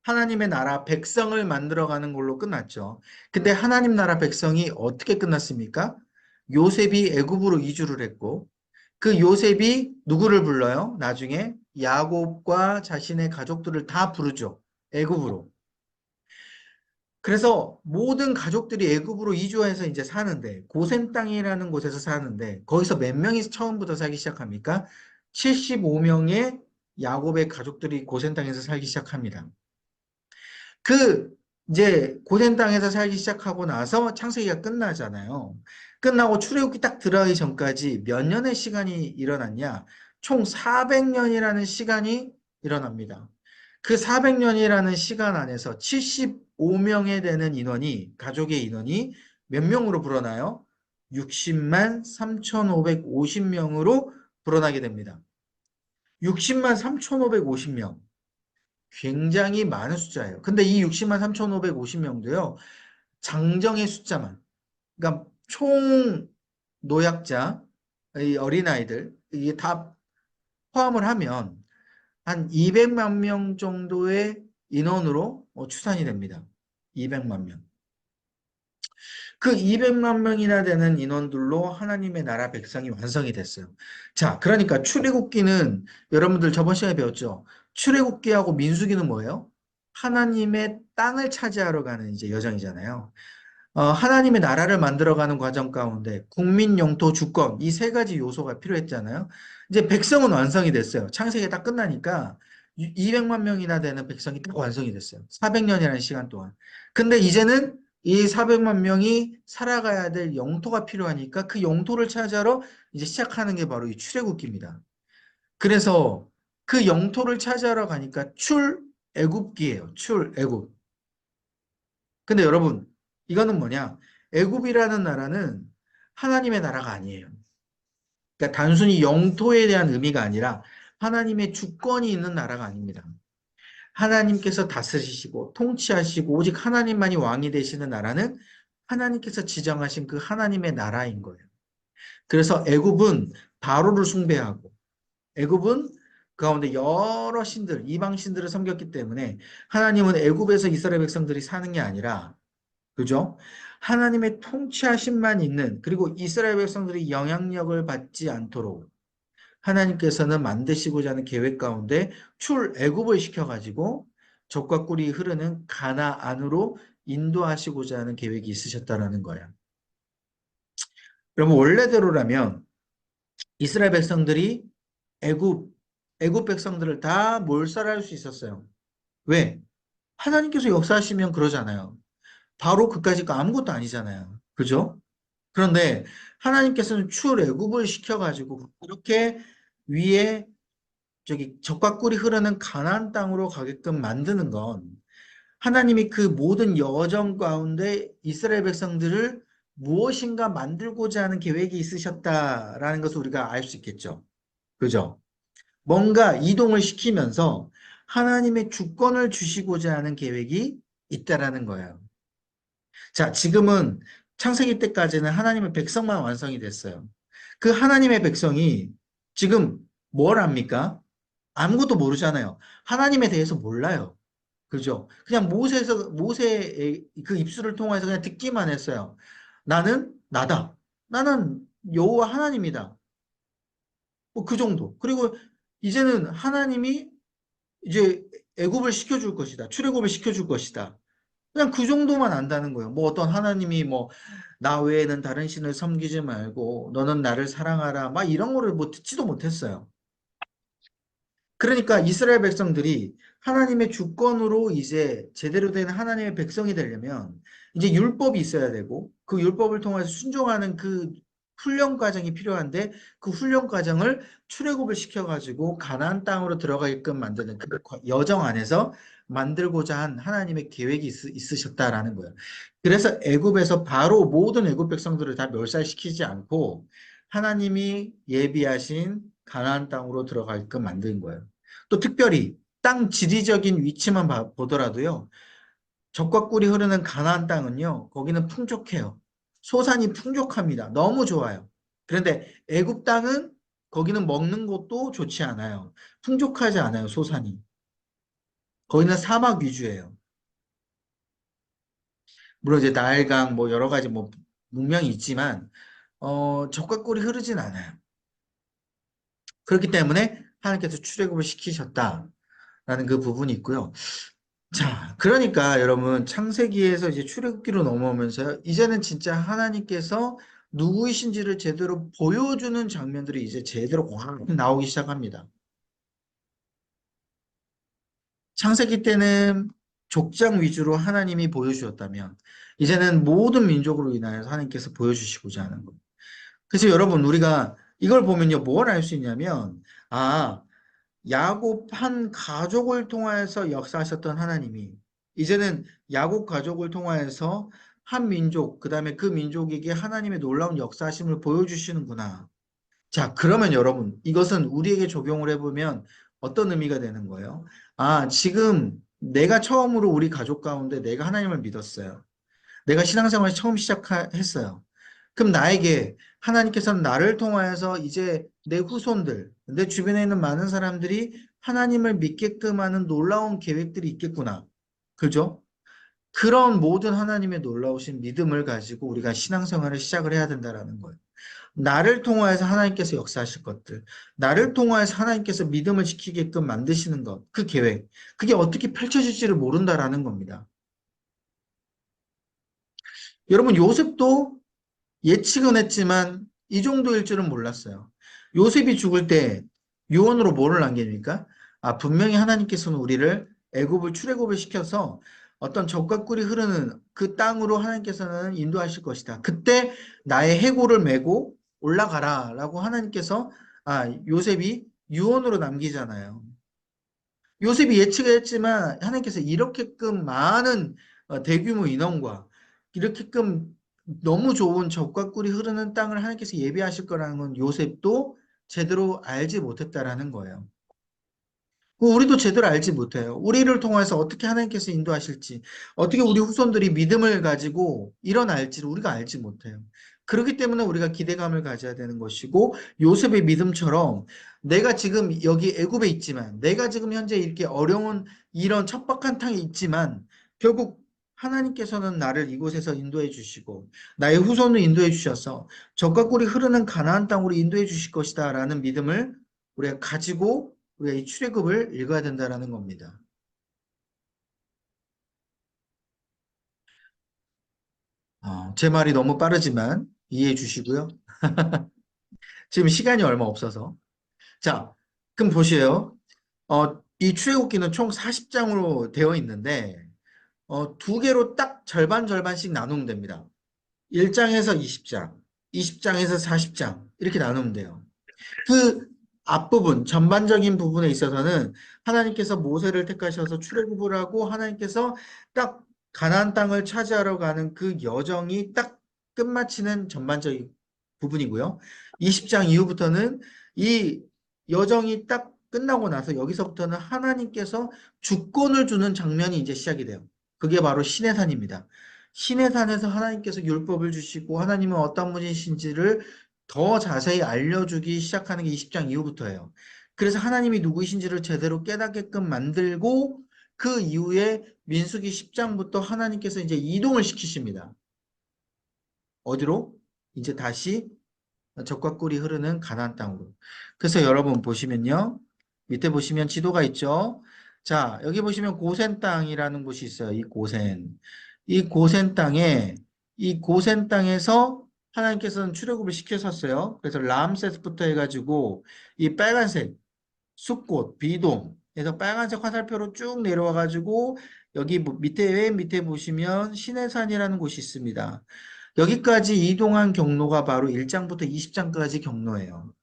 하나님의 나라 백성을 만들어가는 걸로 끝났죠. 근데 하나님 나라 백성이 어떻게 끝났습니까? 요셉이 애굽으로 이주를 했고 그 요셉이 누구를 불러요? 나중에 야곱과 자신의 가족들을 다 부르죠. 애굽으로. 그래서 모든 가족들이 애굽으로 이주해서 이제 사는데 고센 땅이라는 곳에서 사는데 거기서 몇 명이 처음부터 살기 시작합니까? 75명의 야곱의 가족들이 고센 땅에서 살기 시작합니다. 그 이제 고센 땅에서 살기 시작하고 나서 창세기가 끝나잖아요. 끝나고 출애굽기 딱 들어가기 전까지 몇 년의 시간이 일어났냐? 총 400년이라는 시간이 일어납니다. 그 400년이라는 시간 안에서 75명에 되는 인원이 가족의 인원이 몇 명으로 불어나요? 60만 3,550명으로 불어나게 됩니다. 60만 3,550명. 굉장히 많은 숫자예요. 근데 이 60만 3,550명도요, 장정의 숫자만, 그러니까 총 노약자, 이 어린아이들, 이게 다 포함을 하면 한 200만 명 정도의 인원으로 추산이 됩니다. 200만 명. 그 200만 명이나 되는 인원들로 하나님의 나라 백성이 완성이 됐어요. 자, 그러니까 출애굽기는 여러분들 저번 시간에 배웠죠? 출애굽기하고 민수기는 뭐예요? 하나님의 땅을 차지하러 가는 이제 여정이잖아요. 하나님의 나라를 만들어가는 과정 가운데 국민, 영토, 주권 이 세 가지 요소가 필요했잖아요. 이제 백성은 완성이 됐어요. 창세기가 딱 끝나니까 200만 명이나 되는 백성이 딱 완성이 됐어요. 400년이라는 시간 동안. 근데 이제는 이 400만 명이 살아가야 될 영토가 필요하니까 그 영토를 찾아러 이제 시작하는 게 바로 이 출애굽기입니다. 그래서 그 영토를 찾아러 가니까 출애굽기예요. 출애굽. 근데 여러분, 이거는 뭐냐? 애굽이라는 나라는 하나님의 나라가 아니에요. 그러니까 단순히 영토에 대한 의미가 아니라 하나님의 주권이 있는 나라가 아닙니다. 하나님께서 다스리시고 통치하시고 오직 하나님만이 왕이 되시는 나라는 하나님께서 지정하신 그 하나님의 나라인 거예요. 그래서 애굽은 바로를 숭배하고 애굽은 그 가운데 여러 신들, 이방 신들을 섬겼기 때문에 하나님은 애굽에서 이스라엘 백성들이 사는 게 아니라 그죠? 하나님의 통치하심만 있는 그리고 이스라엘 백성들이 영향력을 받지 않도록 하나님께서는 만드시고자 하는 계획 가운데 출애굽을 시켜가지고 적과 꿀이 흐르는 가나안으로 인도하시고자 하는 계획이 있으셨다라는 거예요. 그러면 원래대로라면 이스라엘 백성들이 애굽 애굽 백성들을 다 몰살할 수 있었어요. 왜? 하나님께서 역사하시면 그러잖아요. 바로 그까짓 거 아무것도 아니잖아요. 그죠? 그런데 하나님께서는 출애굽을 시켜가지고 이렇게 위에 저기 적과 꿀이 흐르는 가나안 땅으로 가게끔 만드는 건 하나님이 그 모든 여정 가운데 이스라엘 백성들을 무엇인가 만들고자 하는 계획이 있으셨다라는 것을 우리가 알 수 있겠죠. 그죠? 뭔가 이동을 시키면서 하나님의 주권을 주시고자 하는 계획이 있다라는 거예요. 자, 지금은 창세기 때까지는 하나님의 백성만 완성이 됐어요. 그 하나님의 백성이 지금 뭘 압니까? 아무것도 모르잖아요. 하나님에 대해서 몰라요. 그죠? 그냥 모세의 그 입술을 통해서 그냥 듣기만 했어요. 나는 나다. 나는 여호와 하나님이다. 뭐 그 정도. 그리고 이제는 하나님이 이제 애굽을 시켜줄 것이다. 출애굽을 시켜줄 것이다. 그냥 그 정도만 안다는 거예요. 뭐 어떤 하나님이 뭐 나 외에는 다른 신을 섬기지 말고 너는 나를 사랑하라. 막 이런 거를 뭐 듣지도 못했어요. 그러니까 이스라엘 백성들이 하나님의 주권으로 이제 제대로 된 하나님의 백성이 되려면 이제 율법이 있어야 되고 그 율법을 통해서 순종하는 그 훈련 과정이 필요한데 그 훈련 과정을 출애굽을 시켜가지고 가나안 땅으로 들어가게끔 만드는 그 여정 안에서 만들고자 한 하나님의 계획이 있으셨다라는 거예요. 그래서 애굽에서 바로 모든 애굽 백성들을 다 멸살시키지 않고 하나님이 예비하신 가나안 땅으로 들어가게끔 만든 거예요. 또 특별히 땅 지리적인 위치만 보더라도요. 적과 꿀이 흐르는 가나안 땅은요. 거기는 풍족해요. 소산이 풍족합니다. 너무 좋아요. 그런데 애굽 땅은 거기는 먹는 것도 좋지 않아요. 풍족하지 않아요. 소산이. 거기는 사막 위주예요. 물론 이제 나일강 뭐 여러 가지 뭐 문명이 있지만 적과 꿀이 흐르진 않아요. 그렇기 때문에 하나님께서 출애굽을 시키셨다라는 그 부분이 있고요. 자, 그러니까 여러분 창세기에서 이제 출애굽기로 넘어오면서 이제는 진짜 하나님께서 누구이신지를 제대로 보여주는 장면들이 이제 제대로 확 나오기 시작합니다. 창세기 때는 족장 위주로 하나님이 보여주셨다면 이제는 모든 민족으로 인하여서 하나님께서 보여주시고자 하는 거예요. 그래서 여러분 우리가 이걸 보면요 뭘 알 수 있냐면 아 야곱 한 가족을 통하여서 역사하셨던 하나님이 이제는 야곱 가족을 통하여서 한 민족, 그 다음에 그 민족에게 하나님의 놀라운 역사하심을 보여주시는구나. 자, 그러면 여러분, 이것은 우리에게 적용을 해보면 어떤 의미가 되는 거예요? 아, 지금 내가 처음으로 우리 가족 가운데 내가 하나님을 믿었어요. 내가 신앙생활 처음 시작했어요. 그럼 나에게 하나님께서는 나를 통하여서 이제 내 후손들, 내 주변에 있는 많은 사람들이 하나님을 믿게끔 하는 놀라운 계획들이 있겠구나. 그죠? 그런 모든 하나님의 놀라우신 믿음을 가지고 우리가 신앙생활을 시작을 해야 된다라는 거예요. 나를 통하여서 하나님께서 역사하실 것들, 나를 통하여서 하나님께서 믿음을 지키게끔 만드시는 것, 그 계획, 그게 어떻게 펼쳐질지를 모른다라는 겁니다. 여러분, 요셉도 예측은 했지만 이 정도일 줄은 몰랐어요. 요셉이 죽을 때 유언으로 뭐를 남깁니까? 아, 분명히 하나님께서는 우리를 애굽을 출애굽을 시켜서 어떤 적과 꿀이 흐르는 그 땅으로 하나님께서는 인도하실 것이다. 그때 나의 해골을 메고 올라가라라고 하나님께서 요셉이 유언으로 남기잖아요. 요셉이 예측을 했지만 하나님께서 이렇게끔 많은 대규모 인원과 이렇게끔 너무 좋은 적과 꿀이 흐르는 땅을 하나님께서 예비하실 거라는 건 요셉도 제대로 알지 못했다라는 거예요. 우리도 제대로 알지 못해요. 우리를 통해서 어떻게 하나님께서 인도하실지, 어떻게 우리 후손들이 믿음을 가지고 일어날지를 우리가 알지 못해요. 그렇기 때문에 우리가 기대감을 가져야 되는 것이고, 요셉의 믿음처럼 내가 지금 여기 애굽에 있지만, 내가 지금 현재 이렇게 어려운 이런 척박한 땅에 있지만, 결국 하나님께서는 나를 이곳에서 인도해 주시고, 나의 후손을 인도해 주셔서 적과 꿀이 흐르는 가나안 땅으로 인도해 주실 것이다라는 믿음을 우리가 가지고 우리가 이 출애굽을 읽어야 된다라는 겁니다. 제 말이 너무 빠르지만 이해해 주시고요. 지금 시간이 얼마 없어서. 자, 그럼 보세요. 이 출애굽기는 총 40장으로 되어 있는데, 두 개로 딱 절반 절반씩 나누면 됩니다. 1장에서 20장, 20장에서 40장 이렇게 나누면 돼요. 그 앞부분, 전반적인 부분에 있어서는 하나님께서 모세를 택하셔서 출애굽을 하고 하나님께서 딱 가나안 땅을 차지하러 가는 그 여정이 딱 끝마치는 전반적인 부분이고요. 20장 이후부터는 이 여정이 딱 끝나고 나서 여기서부터는 하나님께서 주권을 주는 장면이 이제 시작이 돼요. 그게 바로 시내산입니다. 시내산에서 하나님께서 율법을 주시고 하나님은 어떤 분이신지를 더 자세히 알려주기 시작하는 게 20장 이후부터예요. 그래서 하나님이 누구이신지를 제대로 깨닫게끔 만들고 그 이후에 민수기 10장부터 하나님께서 이제 이동을 시키십니다. 어디로? 이제 다시 적과 꿀이 흐르는 가나안 땅으로. 그래서 여러분 보시면요. 밑에 보시면 지도가 있죠. 자, 여기 보시면 고센 땅이라는 곳이 있어요. 이 고센. 이 고센 땅에서 하나님께서는 출애굽을 시키셨어요. 그래서 람세스부터 해가지고 이 빨간색 숲꽃, 비돔 그래서 빨간색 화살표로 쭉 내려와가지고 여기 밑에 맨 밑에 보시면 시내산이라는 곳이 있습니다. 여기까지 이동한 경로가 바로 1장부터 20장까지 경로예요.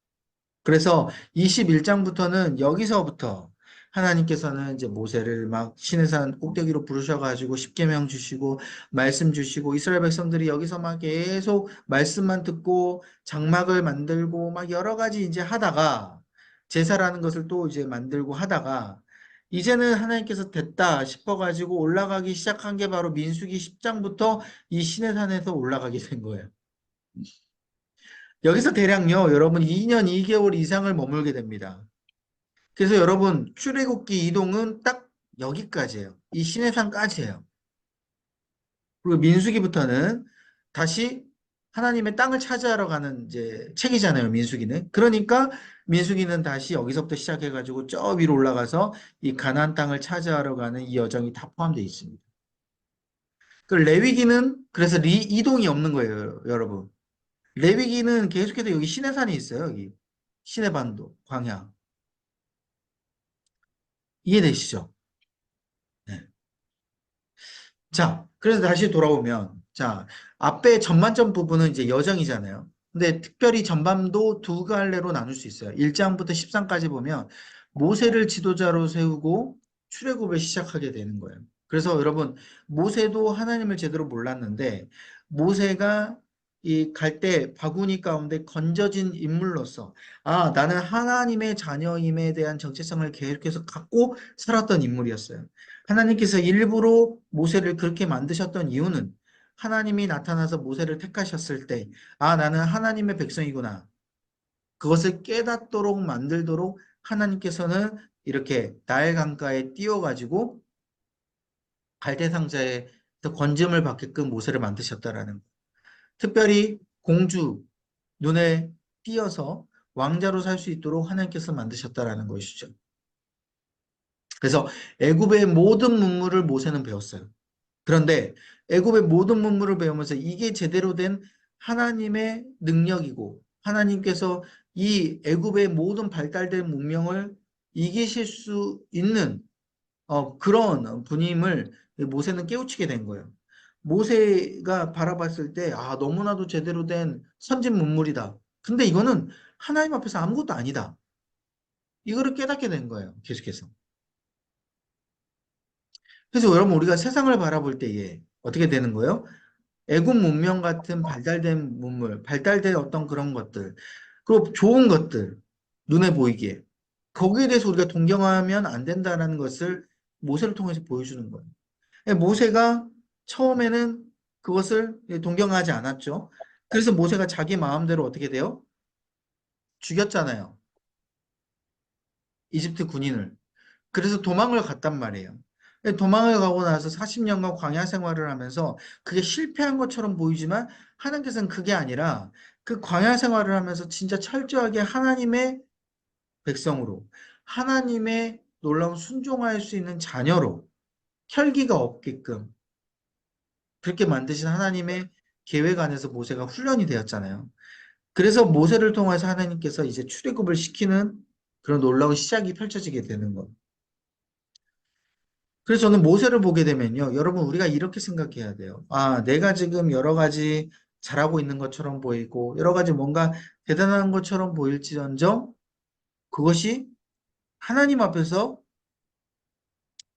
그래서 21장부터는 여기서부터 하나님께서는 이제 모세를 막 시내산 꼭대기로 부르셔가지고 십계명 주시고 말씀 주시고 이스라엘 백성들이 여기서 막 계속 말씀만 듣고 장막을 만들고 막 여러 가지 이제 하다가 제사라는 것을 또 이제 만들고 하다가 이제는 하나님께서 됐다 싶어가지고 올라가기 시작한 게 바로 민수기 10장부터 이 시내산에서 올라가게 된 거예요. 여기서 대략요, 여러분 2년 2개월 이상을 머물게 됩니다. 그래서 여러분, 출애굽기 이동은 딱 여기까지예요. 이 시내산까지예요. 그리고 민수기부터는 다시 하나님의 땅을 차지하러 가는 이제 책이잖아요, 민수기는. 그러니까 민수기는 다시 여기서부터 시작해가지고 저 위로 올라가서 이 가나안 땅을 차지하러 가는 이 여정이 다 포함되어 있습니다. 그 레위기는 그래서 이동이 없는 거예요, 여러분. 레위기는 계속해서 여기 시내산이 있어요, 여기. 시내반도, 광야. 이해되시죠? 네. 자, 그래서 다시 돌아오면, 자, 앞에 전반전 부분은 이제 여정이잖아요. 근데 특별히 전반도 두 갈래로 나눌 수 있어요. 1장부터 13까지 보면 모세를 지도자로 세우고 출애굽을 시작하게 되는 거예요. 그래서 여러분, 모세도 하나님을 제대로 몰랐는데, 모세가 이 갈대 바구니 가운데 건져진 인물로서, 나는 하나님의 자녀임에 대한 정체성을 계속해서 갖고 살았던 인물이었어요. 하나님께서 일부러 모세를 그렇게 만드셨던 이유는 하나님이 나타나서 모세를 택하셨을 때, 나는 하나님의 백성이구나. 그것을 깨닫도록 만들도록 하나님께서는 이렇게 나일 강가에 띄워가지고 갈대 상자에서 건짐을 받게끔 모세를 만드셨다라는 거. 특별히 공주 눈에 띄어서 왕자로 살 수 있도록 하나님께서 만드셨다라는 것이죠. 그래서 애굽의 모든 문물을 모세는 배웠어요. 그런데 애굽의 모든 문물을 배우면서 이게 제대로 된 하나님의 능력이고 하나님께서 이 애굽의 모든 발달된 문명을 이기실 수 있는 그런 분임을 모세는 깨우치게 된 거예요. 모세가 바라봤을 때, 아, 너무나도 제대로 된 선진 문물이다. 근데 이거는 하나님 앞에서 아무것도 아니다. 이거를 깨닫게 된 거예요. 계속해서. 그래서 여러분, 우리가 세상을 바라볼 때에 어떻게 되는 거예요? 애국 문명 같은 발달된 문물, 발달된 어떤 그런 것들, 그리고 좋은 것들, 눈에 보이게. 거기에 대해서 우리가 동경하면 안 된다는 것을 모세를 통해서 보여주는 거예요. 모세가 처음에는 그것을 동경하지 않았죠. 그래서 모세가 자기 마음대로 어떻게 돼요? 죽였잖아요. 이집트 군인을. 그래서 도망을 갔단 말이에요. 도망을 가고 나서 40년간 광야 생활을 하면서 그게 실패한 것처럼 보이지만 하나님께서는 그게 아니라 그 광야 생활을 하면서 진짜 철저하게 하나님의 백성으로 하나님의 놀라운 순종할 수 있는 자녀로 혈기가 없게끔 그렇게 만드신 하나님의 계획 안에서 모세가 훈련이 되었잖아요. 그래서 모세를 통해서 하나님께서 이제 출애굽을 시키는 그런 놀라운 시작이 펼쳐지게 되는 것. 그래서 저는 모세를 보게 되면요. 여러분, 우리가 이렇게 생각해야 돼요. 아, 내가 지금 여러 가지 잘하고 있는 것처럼 보이고, 여러 가지 뭔가 대단한 것처럼 보일지언정, 그것이 하나님 앞에서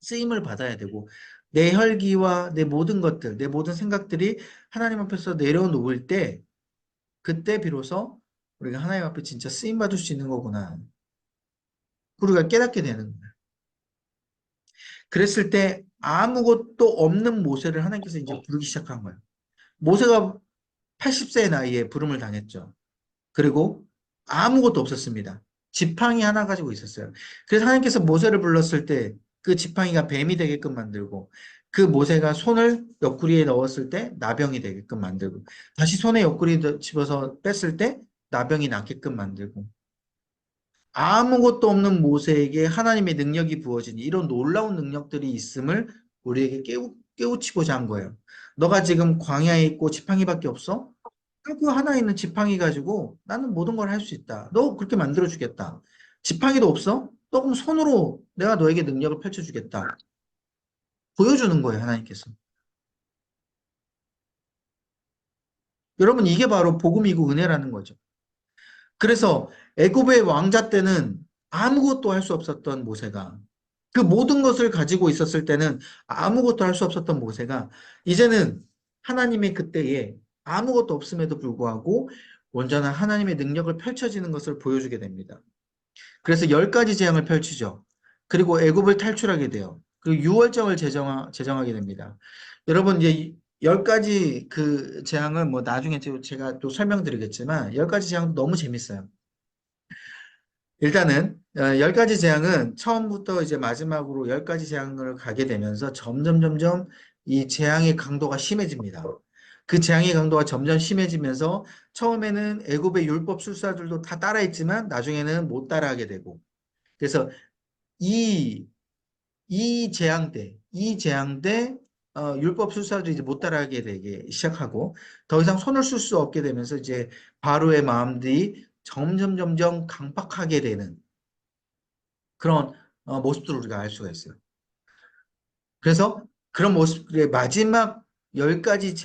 쓰임을 받아야 되고, 내 혈기와 내 모든 것들, 내 모든 생각들이 하나님 앞에서 내려놓을 때, 그때 비로소 우리가 하나님 앞에 진짜 쓰임 받을 수 있는 거구나. 우리가 깨닫게 되는 거예요. 그랬을 때 아무것도 없는 모세를 하나님께서 이제 부르기 시작한 거예요. 모세가 80세의 나이에 부름을 당했죠. 그리고 아무것도 없었습니다. 지팡이 하나 가지고 있었어요. 그래서 하나님께서 모세를 불렀을 때 그 지팡이가 뱀이 되게끔 만들고 그 모세가 손을 옆구리에 넣었을 때 나병이 되게끔 만들고 다시 손에 옆구리 집어서 뺐을 때 나병이 낫게끔 만들고 아무것도 없는 모세에게 하나님의 능력이 부어진 이런 놀라운 능력들이 있음을 우리에게 깨우치고자 한 거예요. 너가 지금 광야에 있고 지팡이밖에 없어? 그 하나 있는 지팡이 가지고 나는 모든 걸 할 수 있다. 너 그렇게 만들어 주겠다. 지팡이도 없어? 너 그럼 손으로 내가 너에게 능력을 펼쳐 주겠다. 보여주는 거예요, 하나님께서. 여러분, 이게 바로 복음이고 은혜라는 거죠. 그래서 애굽의 왕자 때는 아무것도 할 수 없었던 모세가 그 모든 것을 가지고 있었을 때는 아무것도 할 수 없었던 모세가 이제는 하나님의 그때에 아무것도 없음에도 불구하고 온전한 하나님의 능력을 펼쳐지는 것을 보여주게 됩니다. 그래서 10가지 재앙을 펼치죠. 그리고 애굽을 탈출하게 돼요. 그리고 유월절을 제정하게 됩니다. 여러분 이제 10가지 그 재앙을 뭐 나중에 제가 또 설명드리겠지만 10가지 재앙도 너무 재밌어요. 일단은 10가지 재앙은 처음부터 이제 마지막으로 10가지 재앙을 가게 되면서 점점 이 재앙의 강도가 심해집니다. 그 재앙의 강도가 점점 심해지면서 처음에는 애굽의 율법 술사들도 다 따라했지만 나중에는 못 따라하게 되고 그래서 이, 이 재앙 때 율법 술사들이 이제 못 따라하게 되기 시작하고 더 이상 손을 쓸 수 없게 되면서 이제 바로의 마음들이 점점 강박하게 되는 그런 모습들을 우리가 알 수가 있어요. 그래서 그런 모습의 마지막 10가지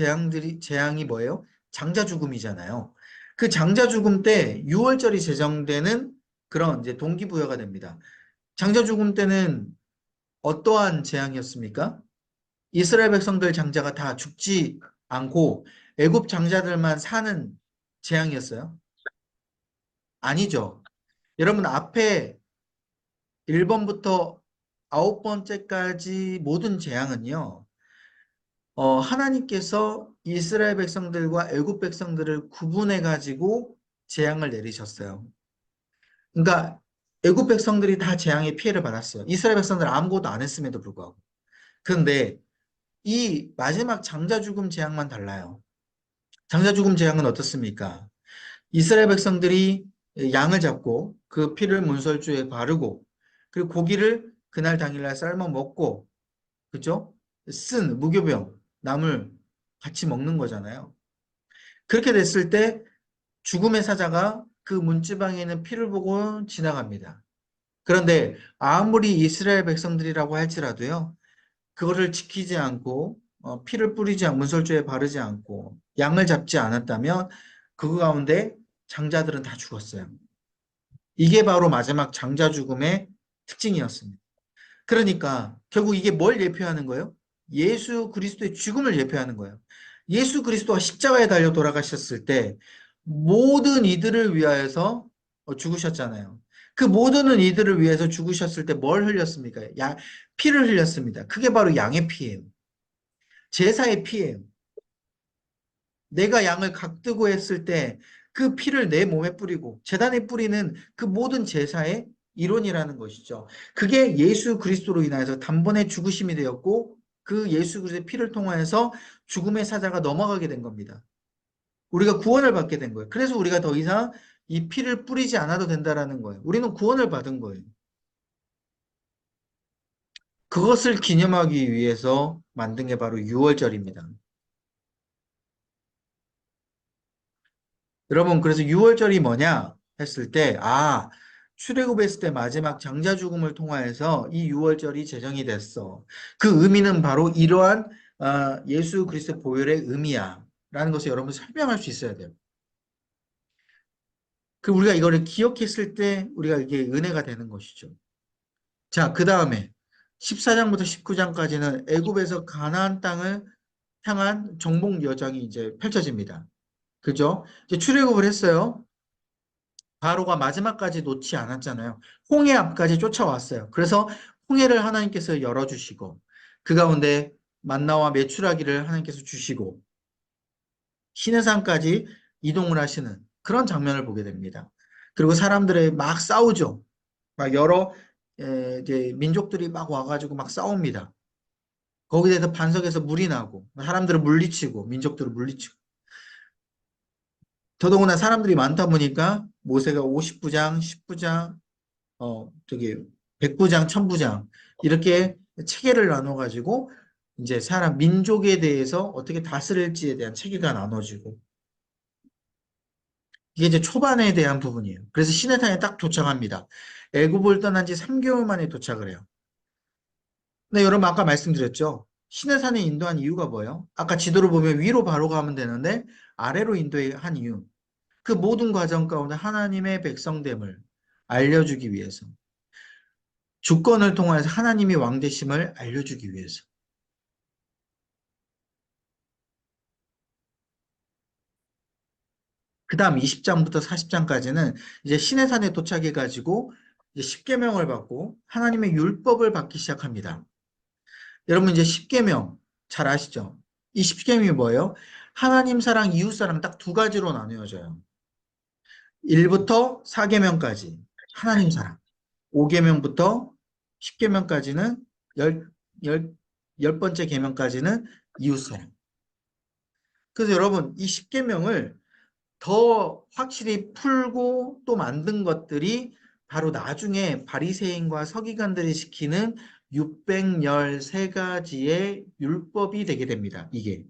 재앙이 뭐예요? 장자 죽음이잖아요. 그 장자 죽음 때 6월절이 제정되는 그런 이제 동기부여가 됩니다. 장자 죽음 때는 어떠한 재앙이었습니까? 이스라엘 백성들 장자가 다 죽지 않고 애굽 장자들만 사는 재앙이었어요? 아니죠. 여러분 앞에 1번부터 9번째까지 모든 재앙은요. 하나님께서 이스라엘 백성들과 애굽 백성들을 구분해 가지고 재앙을 내리셨어요. 그러니까 애굽 백성들이 다 재앙의 피해를 받았어요. 이스라엘 백성들 아무것도 안 했음에도 불구하고. 그런데 이 마지막 장자 죽음 재앙만 달라요. 장자 죽음 재앙은 어떻습니까? 이스라엘 백성들이 양을 잡고 그 피를 문설주에 바르고 그리고 고기를 그날 당일날 삶아 먹고 그죠? 쓴 무교병, 나물 같이 먹는 거잖아요. 그렇게 됐을 때 죽음의 사자가 그 문지방에 있는 피를 보고 지나갑니다. 그런데 아무리 이스라엘 백성들이라고 할지라도요, 그거를 지키지 않고 피를 뿌리지 않고 문설주에 바르지 않고 양을 잡지 않았다면 그 가운데 장자들은 다 죽었어요. 이게 바로 마지막 장자 죽음의 특징이었습니다. 그러니까 결국 이게 뭘 예표하는 거예요? 예수 그리스도의 죽음을 예표하는 거예요. 예수 그리스도가 십자가에 달려 돌아가셨을 때 모든 이들을 위하여서 죽으셨잖아요. 그 모든 이들을 위해서 죽으셨을 때 뭘 흘렸습니까? 피를 흘렸습니다. 그게 바로 양의 피예요. 제사의 피예요. 내가 양을 각뜨고 했을 때 그 피를 내 몸에 뿌리고 제단에 뿌리는 그 모든 제사의 이론이라는 것이죠. 그게 예수 그리스도로 인하여서 단번에 죽으심이 되었고 그 예수 그리스도의 피를 통하여서 죽음의 사자가 넘어가게 된 겁니다. 우리가 구원을 받게 된 거예요. 그래서 우리가 더 이상 이 피를 뿌리지 않아도 된다라는 거예요. 우리는 구원을 받은 거예요. 그것을 기념하기 위해서 만든 게 바로 유월절입니다. 여러분, 그래서 6월절이 뭐냐 했을 때, 출애굽했을 때 마지막 장자 죽음을 통하여서 이 6월절이 제정이 됐어. 그 의미는 바로 이러한 예수 그리스도 보혈의 의미야. 라는 것을 여러분 설명할 수 있어야 돼요. 그 우리가 이거를 기억했을 때 우리가 이게 은혜가 되는 것이죠. 자, 그 다음에 14장부터 19장까지는 애굽에서 가나안 땅을 향한 정복 여정이 이제 펼쳐집니다. 그죠? 이제 출애굽을 했어요. 바로가 마지막까지 놓지 않았잖아요. 홍해 앞까지 쫓아왔어요. 그래서 홍해를 하나님께서 열어주시고 그 가운데 만나와 메추라기를 하나님께서 주시고 시내산까지 이동을 하시는 그런 장면을 보게 됩니다. 그리고 사람들의 막 싸우죠. 막 여러 이제 민족들이 막 와가지고 막 싸웁니다. 거기에 대해서 반석에서 물이 나고 사람들을 물리치고 민족들을 물리치고 더더구나 사람들이 많다 보니까 모세가 50부장, 10부장, 저기 100부장, 1000부장 이렇게 체계를 나눠 가지고 이제 사람 민족에 대해서 어떻게 다스릴지에 대한 체계가 나눠지고 이게 이제 초반에 대한 부분이에요. 그래서 시내산에 딱 도착합니다. 애굽을 떠난 지 3개월 만에 도착을 해요. 근데 여러분 아까 말씀드렸죠. 시내산에 인도한 이유가 뭐예요? 아까 지도를 보면 위로 바로 가면 되는데 아래로 인도한 이유. 그 모든 과정 가운데 하나님의 백성됨을 알려주기 위해서. 주권을 통해서 하나님이 왕되심을 알려주기 위해서. 그 다음 20장부터 40장까지는 이제 시내산에 도착해가지고 이제 십계명을 받고 하나님의 율법을 받기 시작합니다. 여러분 이제 십계명 잘 아시죠? 이 십계명이 뭐예요? 하나님 사랑, 이웃 사랑 딱 두 가지로 나누어져요. 1부터 4계명까지 하나님 사랑, 5계명부터 10계명까지는 열, 열, 열 번째 계명까지는 이웃 사랑. 그래서 여러분 이 십계명을 더 확실히 풀고 또 만든 것들이 바로 나중에 바리새인과 서기관들이 시키는 613가지의 율법이 되게 됩니다. 이게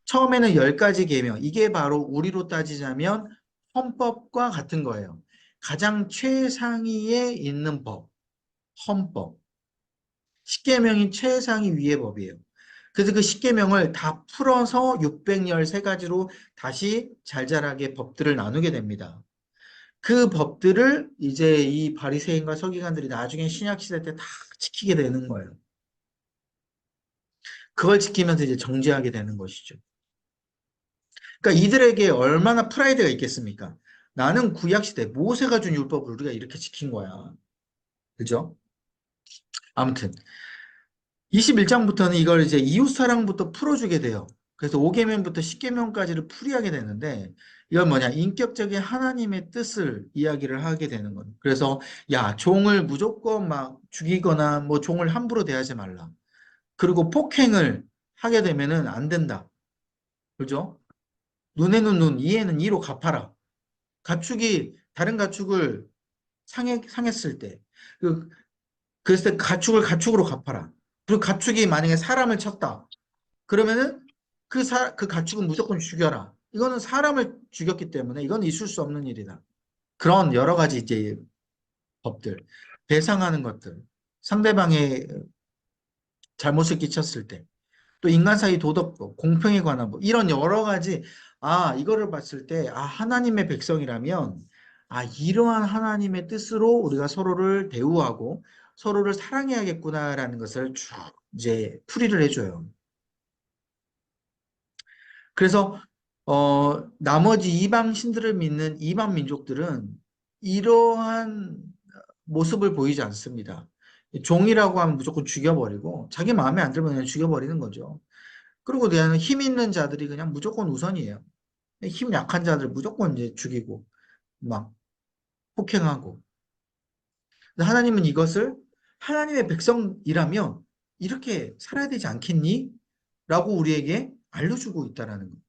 처음에는 10가지 계명, 이게 바로 우리로 따지자면 헌법과 같은 거예요. 가장 최상위에 있는 법, 헌법. 십계명이 최상위 위의 법이에요. 그래서 그 십계명을 다 풀어서 613가지로 다시 잘잘하게 법들을 나누게 됩니다. 그 법들을 이제 이 바리새인과 서기관들이 나중에 신약 시대 때 다 지키게 되는 거예요. 그걸 지키면서 이제 정죄하게 되는 것이죠. 그러니까 이들에게 얼마나 프라이드가 있겠습니까? 나는 구약 시대 모세가 준 율법을 우리가 이렇게 지킨 거야. 그죠? 아무튼 21장부터는 이걸 이제 이웃 사랑부터 풀어주게 돼요. 그래서 5계명부터 10계명까지를 풀이하게 되는데 이건 뭐냐? 인격적인 하나님의 뜻을 이야기를 하게 되는 거예요. 그래서 야, 종을 무조건 막 죽이거나 뭐 종을 함부로 대하지 말라. 그리고 폭행을 하게 되면은 안 된다. 그죠? 눈에는 눈, 이에는 이로 갚아라. 가축이 다른 가축을 상했을 때, 그, 그랬을 때 가축을 가축으로 갚아라. 그리고 가축이 만약에 사람을 쳤다. 그러면은 그 가축은 무조건 죽여라. 이거는 사람을 죽였기 때문에 이건 있을 수 없는 일이다. 그런 여러 가지 이제 법들, 배상하는 것들, 상대방의 잘못을 끼쳤을 때, 또 인간 사이 도덕법, 공평에 관한 법, 이런 여러 가지, 이거를 봤을 때, 하나님의 백성이라면, 이러한 하나님의 뜻으로 우리가 서로를 대우하고 서로를 사랑해야겠구나라는 것을 쭉 이제 풀이를 해줘요. 그래서 나머지 이방 신들을 믿는 이방 민족들은 이러한 모습을 보이지 않습니다. 종이라고 하면 무조건 죽여버리고 자기 마음에 안 들면 그냥 죽여버리는 거죠. 그리고 대한 힘 있는 자들이 그냥 무조건 우선이에요. 힘 약한 자들 무조건 이제 죽이고 막 폭행하고. 근데 하나님은 이것을 하나님의 백성이라면 이렇게 살아야 되지 않겠니? 라고 우리에게 알려주고 있다라는 거예요.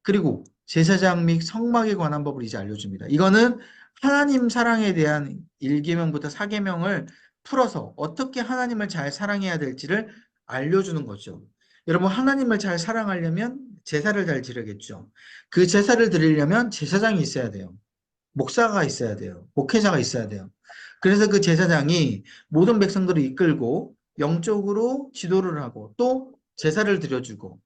그리고 제사장 및 성막에 관한 법을 이제 알려줍니다. 이거는 하나님 사랑에 대한 1계명부터 4계명을 풀어서 어떻게 하나님을 잘 사랑해야 될지를 알려주는 거죠. 여러분, 하나님을 잘 사랑하려면 제사를 잘 지르겠죠. 그 제사를 드리려면 제사장이 있어야 돼요. 목사가 있어야 돼요. 목회자가 있어야 돼요. 그래서 그 제사장이 모든 백성들을 이끌고 영적으로 지도를 하고 또 제사를 드려주고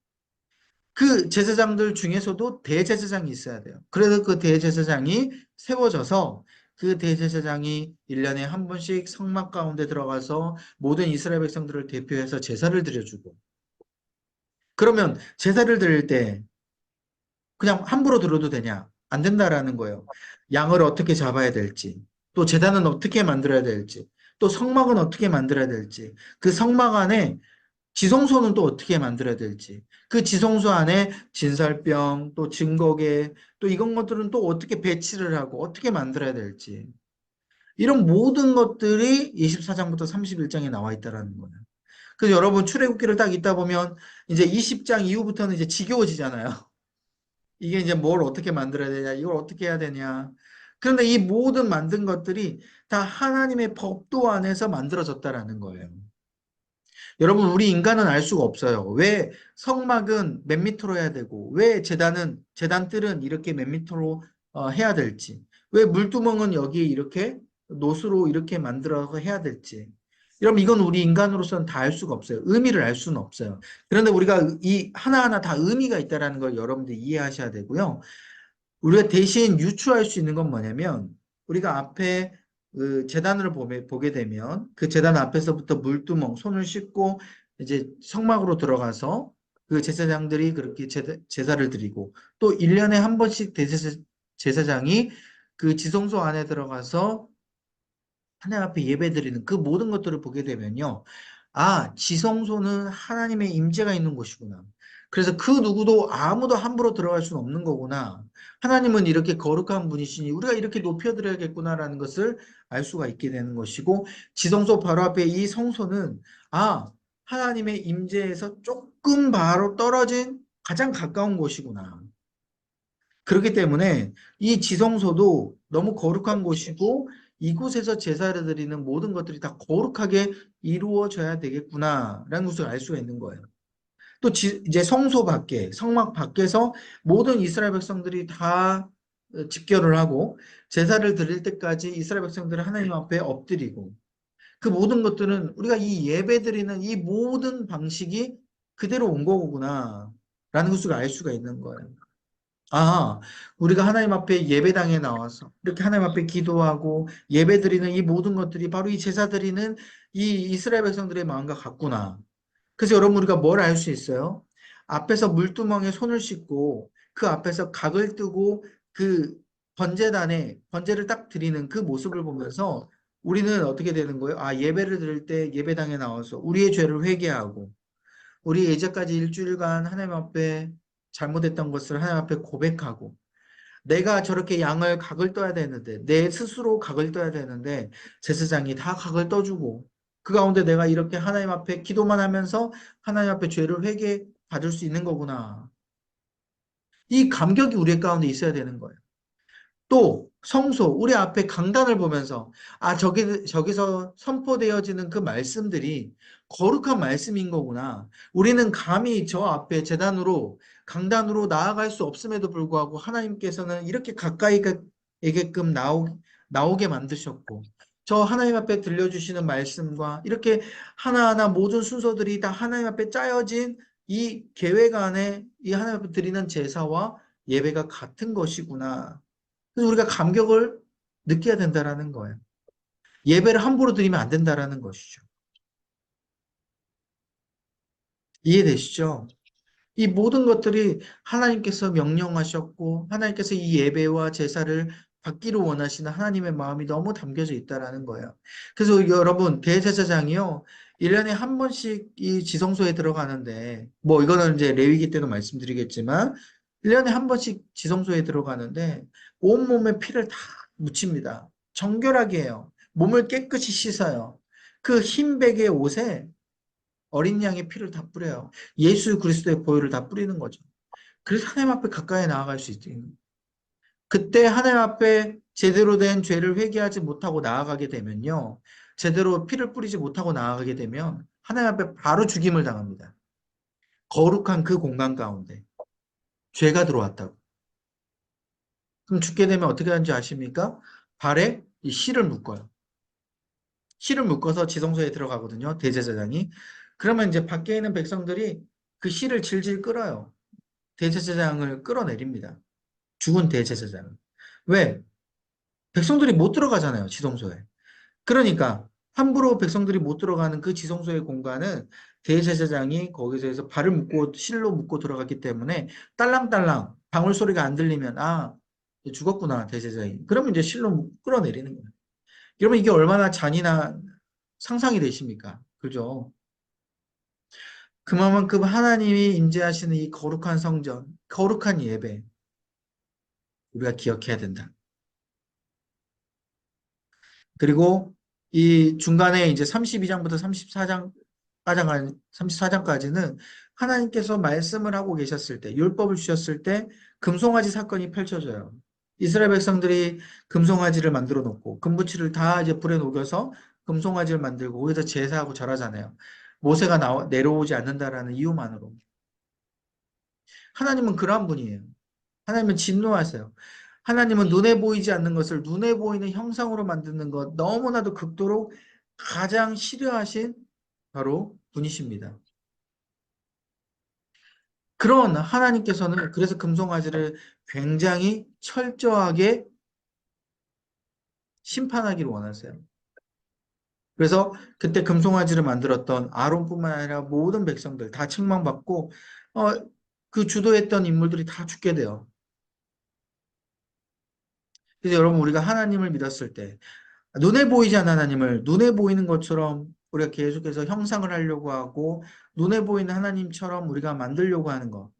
그 제사장들 중에서도 대제사장이 있어야 돼요. 그래서 그 대제사장이 세워져서 그 대제사장이 1년에 한 번씩 성막 가운데 들어가서 모든 이스라엘 백성들을 대표해서 제사를 드려주고 그러면 제사를 드릴 때 그냥 함부로 들어도 되냐? 안 된다라는 거예요. 양을 어떻게 잡아야 될지, 또 제단은 어떻게 만들어야 될지, 또 성막은 어떻게 만들어야 될지, 그 성막 안에 지성소는 또 어떻게 만들어야 될지, 그 지성소 안에 진설병, 또 증거계, 또 이런 것들은 또 어떻게 배치를 하고 어떻게 만들어야 될지, 이런 모든 것들이 24장부터 31장에 나와 있다라는 거예요. 그래서 여러분 출애굽기를 딱 읽다 보면 이제 20장 이후부터는 이제 지겨워지잖아요. 이게 이제 뭘 어떻게 만들어야 되냐, 이걸 어떻게 해야 되냐. 그런데 이 모든 만든 것들이 다 하나님의 법도 안에서 만들어졌다라는 거예요. 여러분, 우리 인간은 알 수가 없어요. 왜 성막은 몇 미터로 해야 되고, 왜 재단뜰은 이렇게 몇 미터로 해야 될지, 왜 물두멍은 여기 이렇게 노수로 이렇게 만들어서 해야 될지. 여러분, 이건 우리 인간으로서는 다 알 수가 없어요. 의미를 알 수는 없어요. 그런데 우리가 이 하나하나 다 의미가 있다는 걸 여러분들 이해하셔야 되고요. 우리가 대신 유추할 수 있는 건 뭐냐면 우리가 앞에 그 재단을 보게 되면 그 재단 앞에서부터 물두멍 손을 씻고 이제 성막으로 들어가서 그 제사장들이 그렇게 제사를 드리고 또 1년에 한 번씩 제사장이 그 지성소 안에 들어가서 하나님 앞에 예배드리는 그 모든 것들을 보게 되면요. 지성소는 하나님의 임재가 있는 곳이구나. 그래서 그 누구도 아무도 함부로 들어갈 수는 없는 거구나. 하나님은 이렇게 거룩한 분이시니 우리가 이렇게 높여드려야겠구나라는 것을 알 수가 있게 되는 것이고 지성소 바로 앞에 이 성소는 하나님의 임재에서 조금 바로 떨어진 가장 가까운 곳이구나. 그렇기 때문에 이 지성소도 너무 거룩한 곳이고 이곳에서 제사를 드리는 모든 것들이 다 거룩하게 이루어져야 되겠구나라는 것을 알 수가 있는 거예요. 또 이제 성소 밖에, 성막 밖에서 모든 이스라엘 백성들이 다 집결을 하고 제사를 드릴 때까지 이스라엘 백성들은 하나님 앞에 엎드리고 그 모든 것들은 우리가 이 예배 드리는 이 모든 방식이 그대로 온 거구나 라는 것을 알 수가 있는 거예요. 우리가 하나님 앞에 예배당에 나와서 이렇게 하나님 앞에 기도하고 예배드리는 이 모든 것들이 바로 이 제사드리는 이 이스라엘 백성들의 마음과 같구나. 그래서 여러분 우리가 뭘 알 수 있어요? 앞에서 물두멍에 손을 씻고 그 앞에서 각을 뜨고 그 번제를 딱 드리는 그 모습을 보면서 우리는 어떻게 되는 거예요? 예배를 드릴 때 예배당에 나와서 우리의 죄를 회개하고 우리 이제까지 일주일간 하나님 앞에 잘못했던 것을 하나님 앞에 고백하고 내가 저렇게 양을 각을 떠야 되는데 내 스스로 각을 떠야 되는데 제사장이 다 각을 떠주고 그 가운데 내가 이렇게 하나님 앞에 기도만 하면서 하나님 앞에 죄를 회개 받을 수 있는 거구나. 이 감격이 우리 가운데 있어야 되는 거예요. 또 성소, 우리 앞에 강단을 보면서 저기서 선포되어지는 그 말씀들이 거룩한 말씀인 거구나. 우리는 감히 저 앞에 제단으로 강단으로 나아갈 수 없음에도 불구하고 하나님께서는 이렇게 가까이 에게끔 나오게 만드셨고 저 하나님 앞에 들려주시는 말씀과 이렇게 하나하나 모든 순서들이 다 하나님 앞에 짜여진 이 계획 안에 이 하나님 앞에 드리는 제사와 예배가 같은 것이구나. 그래서 우리가 감격을 느껴야 된다라는 거예요. 예배를 함부로 드리면 안 된다라는 것이죠. 이해되시죠? 이 모든 것들이 하나님께서 명령하셨고 하나님께서 이 예배와 제사를 받기를 원하시는 하나님의 마음이 너무 담겨져 있다라는 거예요. 그래서 여러분 대제사장이요 1년에 한 번씩 이 지성소에 들어가는데 뭐 이거는 이제 레위기 때도 말씀드리겠지만 1년에 한 번씩 지성소에 들어가는데 온몸에 피를 다 묻힙니다. 정결하게 해요. 몸을 깨끗이 씻어요. 그 흰백의 옷에 어린 양의 피를 다 뿌려요. 예수 그리스도의 보혈을 다 뿌리는 거죠. 그래서 하나님 앞에 가까이 나아갈 수 있지. 그때 하나님 앞에 제대로 된 죄를 회개하지 못하고 나아가게 되면요. 제대로 피를 뿌리지 못하고 나아가게 되면 하나님 앞에 바로 죽임을 당합니다. 거룩한 그 공간 가운데 죄가 들어왔다고. 그럼 죽게 되면 어떻게 하는지 아십니까? 발에 이 실을 묶어요. 실을 묶어서 지성소에 들어가거든요. 대제사장이. 그러면 이제 밖에 있는 백성들이 그 실을 질질 끌어요. 대제사장을 끌어내립니다. 죽은 대제사장을. 왜? 백성들이 못 들어가잖아요, 지성소에. 그러니까 함부로 백성들이 못 들어가는 그 지성소의 공간은 대제사장이 거기서 해서 발을 묶고 실로 묶고 들어갔기 때문에 딸랑딸랑 방울 소리가 안 들리면 죽었구나 대제사장이. 그러면 이제 실로 끌어내리는 거예요. 여러분 이게 얼마나 잔인한 상상이 되십니까? 그죠? 그만큼 하나님이 임재하시는 이 거룩한 성전, 거룩한 예배 우리가 기억해야 된다. 그리고 이 중간에 이제 32장부터 34장까지는 하나님께서 말씀을 하고 계셨을 때, 율법을 주셨을 때 금송아지 사건이 펼쳐져요. 이스라엘 백성들이 금송아지를 만들어 놓고 금부치를 다 이제 불에 녹여서 금송아지를 만들고 거기서 제사하고 절하잖아요. 모세가 내려오지 않는다라는 이유만으로. 하나님은 그러한 분이에요. 하나님은 진노하세요. 하나님은 눈에 보이지 않는 것을 눈에 보이는 형상으로 만드는 것 너무나도 극도로 가장 싫어하신 바로 분이십니다. 그런 하나님께서는 그래서 금송아지를 굉장히 철저하게 심판하기를 원하세요. 그래서 그때 금송아지를 만들었던 아론뿐만 아니라 모든 백성들 다 책망받고 어, 그 주도했던 인물들이 다 죽게 돼요. 그래서 여러분 우리가 하나님을 믿었을 때 눈에 보이지 않는 하나님을 눈에 보이는 것처럼 우리가 계속해서 형상을 하려고 하고 눈에 보이는 하나님처럼 우리가 만들려고 하는 것.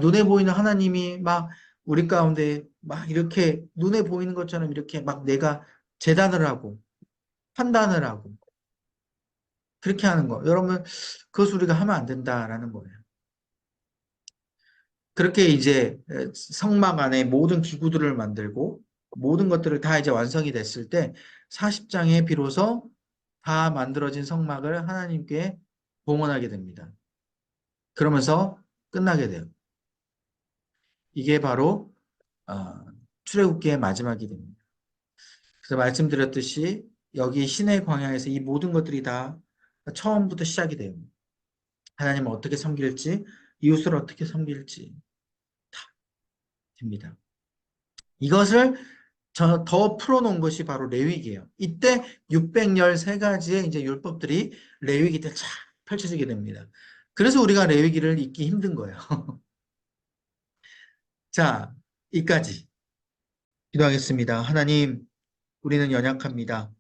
눈에 보이는 하나님이 막 우리 가운데 막 이렇게 눈에 보이는 것처럼 이렇게 막 내가 재단을 하고 판단을 하고 그렇게 하는 거. 여러분 그것을 우리가 하면 안 된다라는 거예요. 그렇게 이제 성막 안에 모든 기구들을 만들고 모든 것들을 다 이제 완성이 됐을 때 40장에 비로소 다 만들어진 성막을 하나님께 봉헌하게 됩니다. 그러면서 끝나게 돼요. 이게 바로 출애굽기의 마지막이 됩니다. 그래서 말씀드렸듯이 여기 신의 광야에서 이 모든 것들이 다 처음부터 시작이 돼요. 하나님을 어떻게 섬길지, 이웃을 어떻게 섬길지 다 됩니다. 이것을 더 풀어놓은 것이 바로 레위기예요. 이때 613가지의 이제 율법들이 레위기 때 쫙 펼쳐지게 됩니다. 그래서 우리가 레위기를 읽기 힘든 거예요. 자, 이까지 기도하겠습니다. 하나님, 우리는 연약합니다.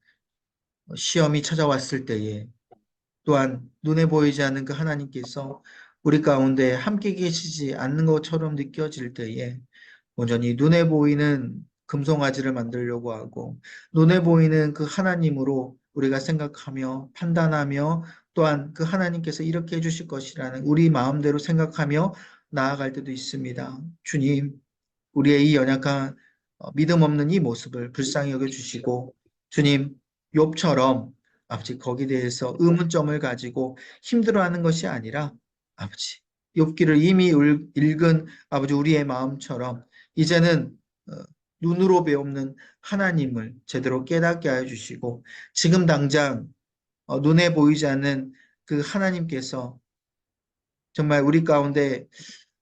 시험이 찾아왔을 때에 또한 눈에 보이지 않는 그 하나님께서 우리 가운데 함께 계시지 않는 것처럼 느껴질 때에 온전히 눈에 보이는 금송아지를 만들려고 하고 눈에 보이는 그 하나님으로 우리가 생각하며 판단하며 또한 그 하나님께서 이렇게 해주실 것이라는 우리 마음대로 생각하며 나아갈 때도 있습니다. 주님, 우리의 이 연약한 믿음 없는 이 모습을 불쌍히 여겨주시고, 주님, 욥처럼 아버지 거기에 대해서 의문점을 가지고 힘들어하는 것이 아니라 아버지 욥기를 이미 읽은 아버지 우리의 마음처럼 이제는 눈으로 배우는 하나님을 제대로 깨닫게 하여 주시고, 지금 당장 눈에 보이지 않는 그 하나님께서 정말 우리 가운데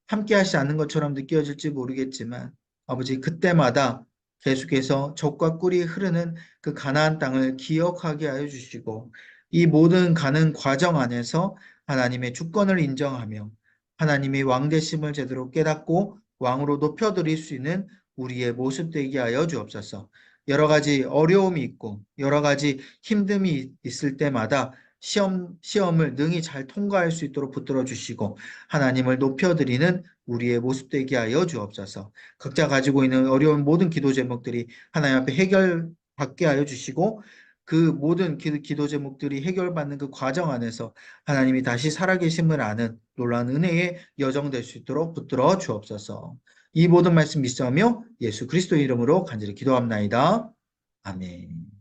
함께 하시지 않는 것처럼 느껴질지 모르겠지만 아버지 그때마다 계속해서 젖과 꿀이 흐르는 그 가나안 땅을 기억하게 하여 주시고, 이 모든 가는 과정 안에서 하나님의 주권을 인정하며 하나님의 왕 되심을 제대로 깨닫고 왕으로 높여드릴 수 있는 우리의 모습 되게 하여 주옵소서. 여러 가지 어려움이 있고 여러 가지 힘듦이 있을 때마다 시험을 능히 잘 통과할 수 있도록 붙들어 주시고 하나님을 높여드리는 우리의 모습 되게 하여 주옵소서. 각자 가지고 있는 어려운 모든 기도 제목들이 하나님 앞에 해결받게 하여 주시고, 그 모든 기도 제목들이 해결받는 그 과정 안에서 하나님이 다시 살아계심을 아는 놀라운 은혜의 여정 될 수 있도록 붙들어 주옵소서. 이 모든 말씀 믿사오며 예수 그리스도의 이름으로 간절히 기도합나이다. 아멘.